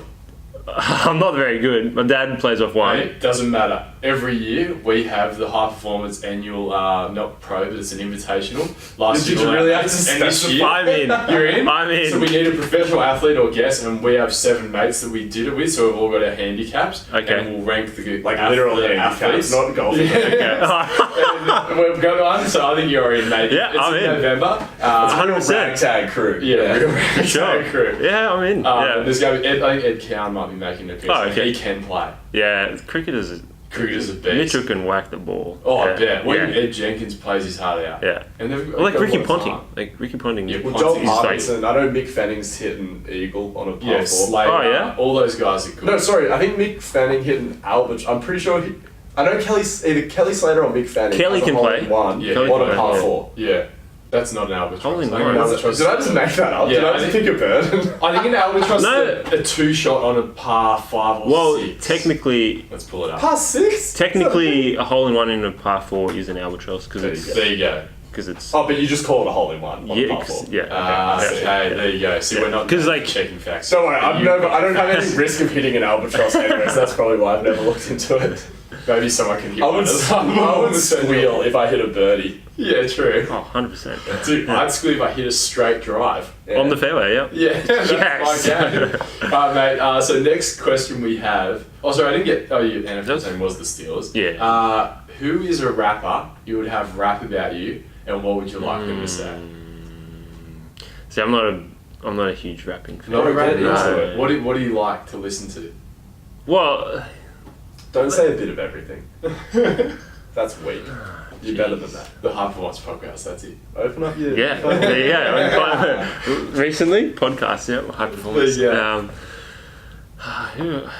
I'm not very good. My dad plays off one. It doesn't matter. Every year we have the high performance annual, not pro, but it's an invitational. Last Did year, you really have to and this specify? year, I'm in. you're in. I'm in. So we need a professional athlete or guest, and we have 7 mates that we did it with. So we've all got our handicaps, Okay. and we'll rank the Like literal handicaps, athletes. not golfing. And we've got one, so I think you're in, mate. Yeah, it's I'm in. November. It's a 100%. ragtag crew. Yeah, real ragtag Sure. crew. Yeah, I'm in. Yeah. There's going to be I think Ed Cowan might be making a piece. Oh, okay. He can play. Yeah. Cricketers. Cricketers a beast. Mitchell can whack the ball. Oh, yeah. I bet. Well, Yeah. Ed Jenkins plays his heart out. Yeah. And they've Well, like got a Ricky lot of Ponting. time. Like Ricky Ponting. Yeah, Well, Ponting Joel is like- Parkinson, I know Mick Fanning's hit an eagle on a par Yeah, 4. Slater. Oh, yeah? All those guys are good. No, sorry, I think Mick Fanning hit an albatross. I'm pretty sure I know either Kelly Slater or Mick Fanning. Kelly has a can hole play. in one Yeah, Kelly on can a play, par yeah. 4. Yeah. That's not an albatross. Hole in I think one. an albatross Did I just make that up? Yeah, Did I I just think- pick a bird? I think an albatross No. is a 2-shot on a par 5 or Well, 6. technically, Let's pull it up. Par 6? technically, a hole in one in a par 4 is an albatross because There you it's go. There you go. it's Oh, but you just call it a hole in one on yeah, a par 4. yeah. Okay, yeah. there you go. See, Yeah. we're not 'Cause, like- checking facts. Don't worry, But I don't have any risk of hitting an albatross anyway, so that's probably why I've never looked into it. Maybe someone can hit I one would, of them. I would squeal if I hit a birdie. Yeah, true. Oh, 100%. Dude, I'd squeal if I hit a straight drive. Yeah. On the fairway, yeah. Yeah, that's Yes. my game. Alright, mate. So next question we have. Oh, sorry, I didn't get. Oh, your That NFL was- team was the Steelers. Yeah. Who is a rapper you would have rap about you, and what would you like them to say? See, I'm not a huge rapping fan. Not a rap. No. No. What do you like to listen to? Well, Don't say a bit of everything. That's weak. You're better than that. The High Performance Podcast. That's it. Open up your... yeah, there you go. Recently, podcast, yeah, high performance. There you go.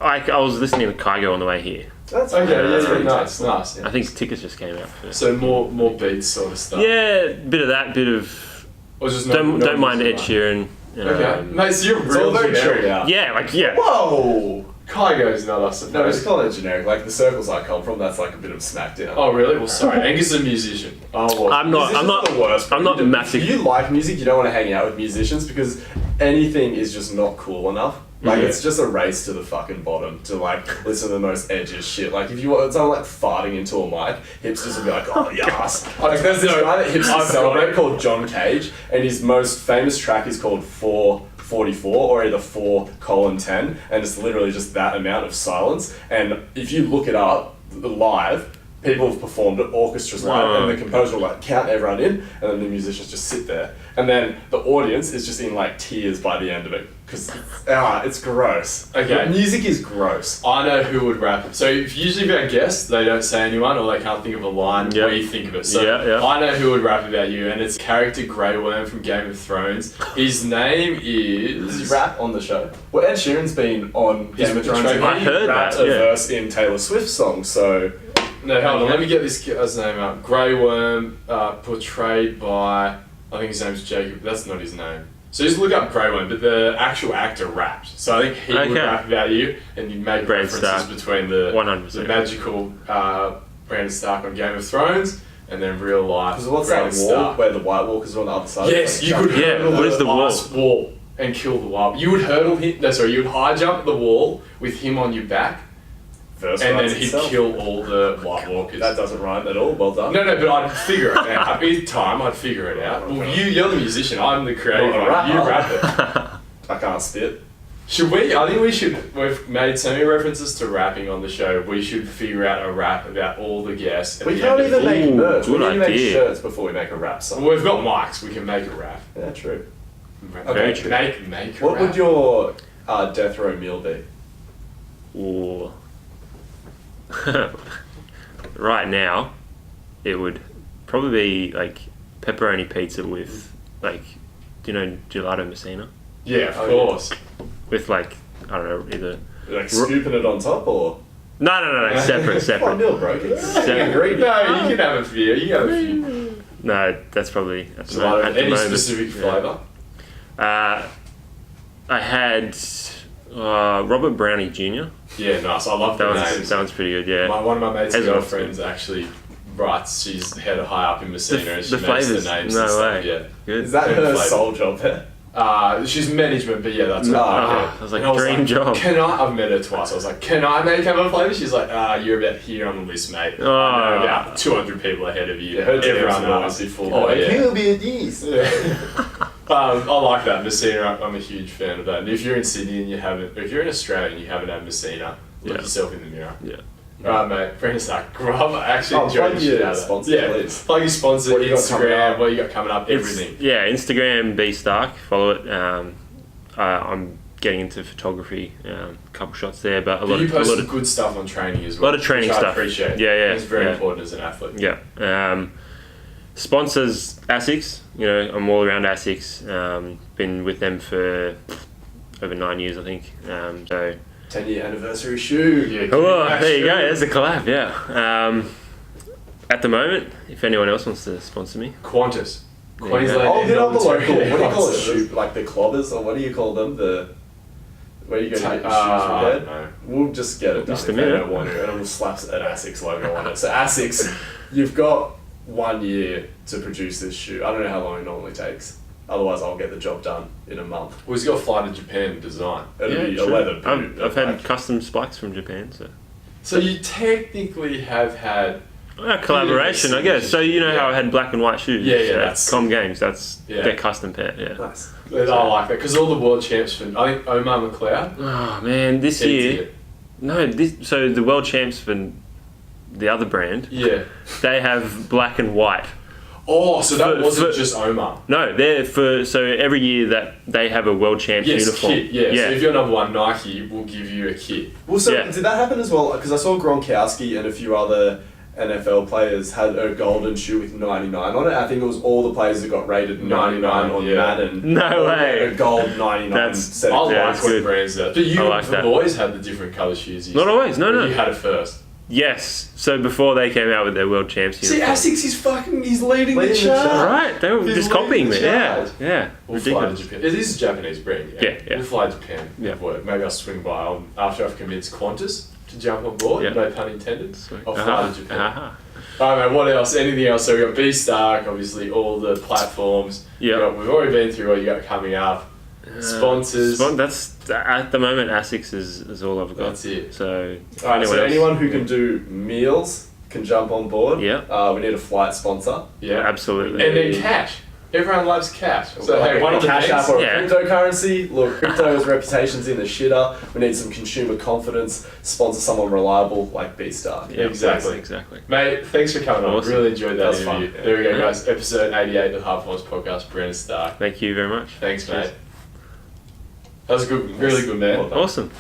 I was listening to Kygo on the way here. That's Okay, okay. yeah, pretty nice, nice. I think tickets just came out for. So more beats sort of stuff. Yeah, bit of that, bit of. Or just Don't mind Ed music? Sheeran. Okay, mate. So you're It's all real very generic. true, yeah. Yeah, like yeah. Whoa! Kygo's not us. No, just call it generic. Like the circles I come from, that's like a bit of smackdown. Oh really? Well, sorry. Angus is a musician. Oh well. I'm not. I'm Musicians not. are the worst. bro. I'm not If massive. you like music, you don't want to hang out with musicians because anything is just not cool enough. Like Yeah. it's just a race to the fucking bottom to like listen to the most edgiest shit. Like if you want someone like farting into a mic, hipsters will be like, oh yes. Like there's this guy that hipsters I've got celebrate it. called John Cage, and his most famous track is called 444 or either 4:10, and it's literally just that amount of silence. And if you look it up live, people have performed at orchestras live, Wow. and the composer will like count everyone in, and then the musicians just sit there, and then the audience is just in like tears by the end of it because it's gross. Okay. Music is gross. I know who would rap. So usually if our guests, they don't say anyone or they can't think of a line, Yeah. we think of it. So Yeah. I know who would rap about you, and it's character Grey Worm from Game of Thrones. His name Does he is... rap on the show? Well, Ed Sheeran's been on He's Game of Thrones. portrayed- and I he heard rapped that, a yeah. verse in Taylor Swift's song, so No, hold on, let me get this guy's name up. Grey Worm, portrayed by... I think his name's Jacob. That's not his name. So just look up Grey Worm, but the actual actor raps. So I think he would Okay. rap about you, and you make Bran references Starc. between the 100%. magical Brandon Stark on Game of Thrones, and then real life because what's Brandon that wall Stark. where the White Walkers are on the other side? Yes, Like, you could Yeah, hurdle what is the wall? ice wall and kill the wild. You would hurdle him. No, sorry, you would high jump the wall with him on your back, verse and then writes he'd itself. kill all the White Walkers. That doesn't rhyme at all. Well done. No, but I'd figure it out. In time, I'd figure it out. Well, you're the musician. I'm the creative Not a one. You rapper. rap it. I can't spit. Should we? I think we should. We've made so many references to rapping on the show. We should figure out a rap about all the guests. at We the can't end of even the- make Ooh, merch. We good need to make idea. shirts before we make a rap song. Well, we've got mics. We can make a rap. Yeah, true. Very true. Make What would your death row meal be? Or right now, it would probably be like pepperoni pizza with like, do you know gelato Messina? Yeah, of Oh, course. With like, I don't know, either. Like scooping it on top or? No, separate. One meal, bro. Separate. No, you can have a few. You can have a few. No, that's probably at the Gelato, moment. any specific flavour? I had Robert Brownie Jr. Yeah, nice. I love the names. Sounds pretty good. Yeah. One of my mates' Hazelnuts girlfriends actually writes. She's head high up in Messina, and she the makes flavours. the names. No and stuff. way. Yeah. Good. Is that her Flavour. sole job there? She's management, but yeah, that's No, what I was like, dream job. Can I? I've met her twice. I was like, can I make up a flavour? She's like, you're about here on the list, mate. I know about 200 people ahead of you. Yeah, her Everyone DMs knows. always be full. Oh yeah. He'll be a this. I like that Messina. I'm a huge fan of that. And if you're in Sydney and you haven't, if you're in Australia and you haven't had Messina, look yourself in the mirror. Yeah. Alright, mate. Brendan Starc, Grub. I actually enjoyed plug the shit your out of that. sponsor, Yeah, please. plug your sponsor, What you got coming Instagram, up? what you got coming up, everything. Yeah, Instagram B Starc. Follow it. I'm getting into photography. A couple shots there, but You post some good stuff on training as well. lot of training which I stuff. appreciate. Yeah. It's very important as an athlete. Yeah. Sponsors ASICS. You know, I'm all around ASICS. Been with them for over 9 years, I think. So. 10-year anniversary shoe. Yeah, Oh, there you go. There's a collab. Yeah. At the moment, if anyone else wants to sponsor me, Qantas. Yeah. Queensland. Oh, hit up the military local. What do you call it? headquarters. Shoe, like the clobbers, or what do you call them? Where you go to get your shoes I repaired? don't know. We'll just get it done Just if a they minute. don't want to, and we'll slap an ASICS logo on it. So ASICS, you've got 1 year to produce this shoe. I don't know how long it normally takes. Otherwise, I'll get the job done in a month. Well, he's got to fly to Japan to design. It'll be a true. leather boot. I've had custom spikes from Japan, so. So you technically have had. Collaboration, I guess. So you know how Yeah. I had black and white shoes. Yeah, at that's- Com Games. That's Yeah. their custom pair. Yeah. Nice. I like that because all the world champs for I think Omar McLeod. Oh man, this year. No, so the world champs for the other brand, Yeah. they have black and white. Oh, so that For- wasn't for- just Omar. No, they're so every year that they have a world champs Yes, uniform. kit. Yeah. So if you're number one, Nike will give you a kit. Well, so Yeah. did that happen as well? Because I saw Gronkowski and a few other NFL players had a golden shoe with 99 on it. I think it was all the players that got rated 99 on yeah. Madden. No all way. had a gold 99 That's- set I of Yeah, like it's when good. brands that. But you I like have that. always had the different colour shoes. Not always. No. You had it first. Yes. So before they came out with their world champs See, uniform. Asics is fucking. He's leading the Leading the charge. charge. Right, they were He's just copying me. leading the Yeah, charge. yeah, We'll fly to ridiculous. Japan. It is a Japanese brand. Yeah. We'll fly to Japan. Yeah. Work. Maybe I'll swing by after I've convinced Qantas to jump on board. Yeah. No pun intended. I'll fly Uh-huh, to Japan. uh-huh. Alright, mate, what else? Anything else? So we've got B Starc, obviously, all the platforms. Yeah. We've already been through what you got coming up. Sponsors. That's at the moment. ASICS is all I've got. That's it. So Alright, so else- anyone who can do meals can jump on board. Yeah. We need a flight sponsor. Yeah. absolutely. And then cash. Everyone loves cash. So, Like hey, a one of the cash things. app or Yeah. a cryptocurrency. Look, crypto's reputation's in the shitter. We need some consumer confidence. Sponsor someone reliable like B Starc. Yeah, Exactly. exactly. Mate, thanks for coming on. Awesome. Really enjoyed that That was interview. fun. There we go, Yeah. guys. Episode 88 of the Hard Performance Podcast. Brendan Starc. Thank you very much. Thanks, Cheers. mate. That was good. Really good, man. Well done. Awesome.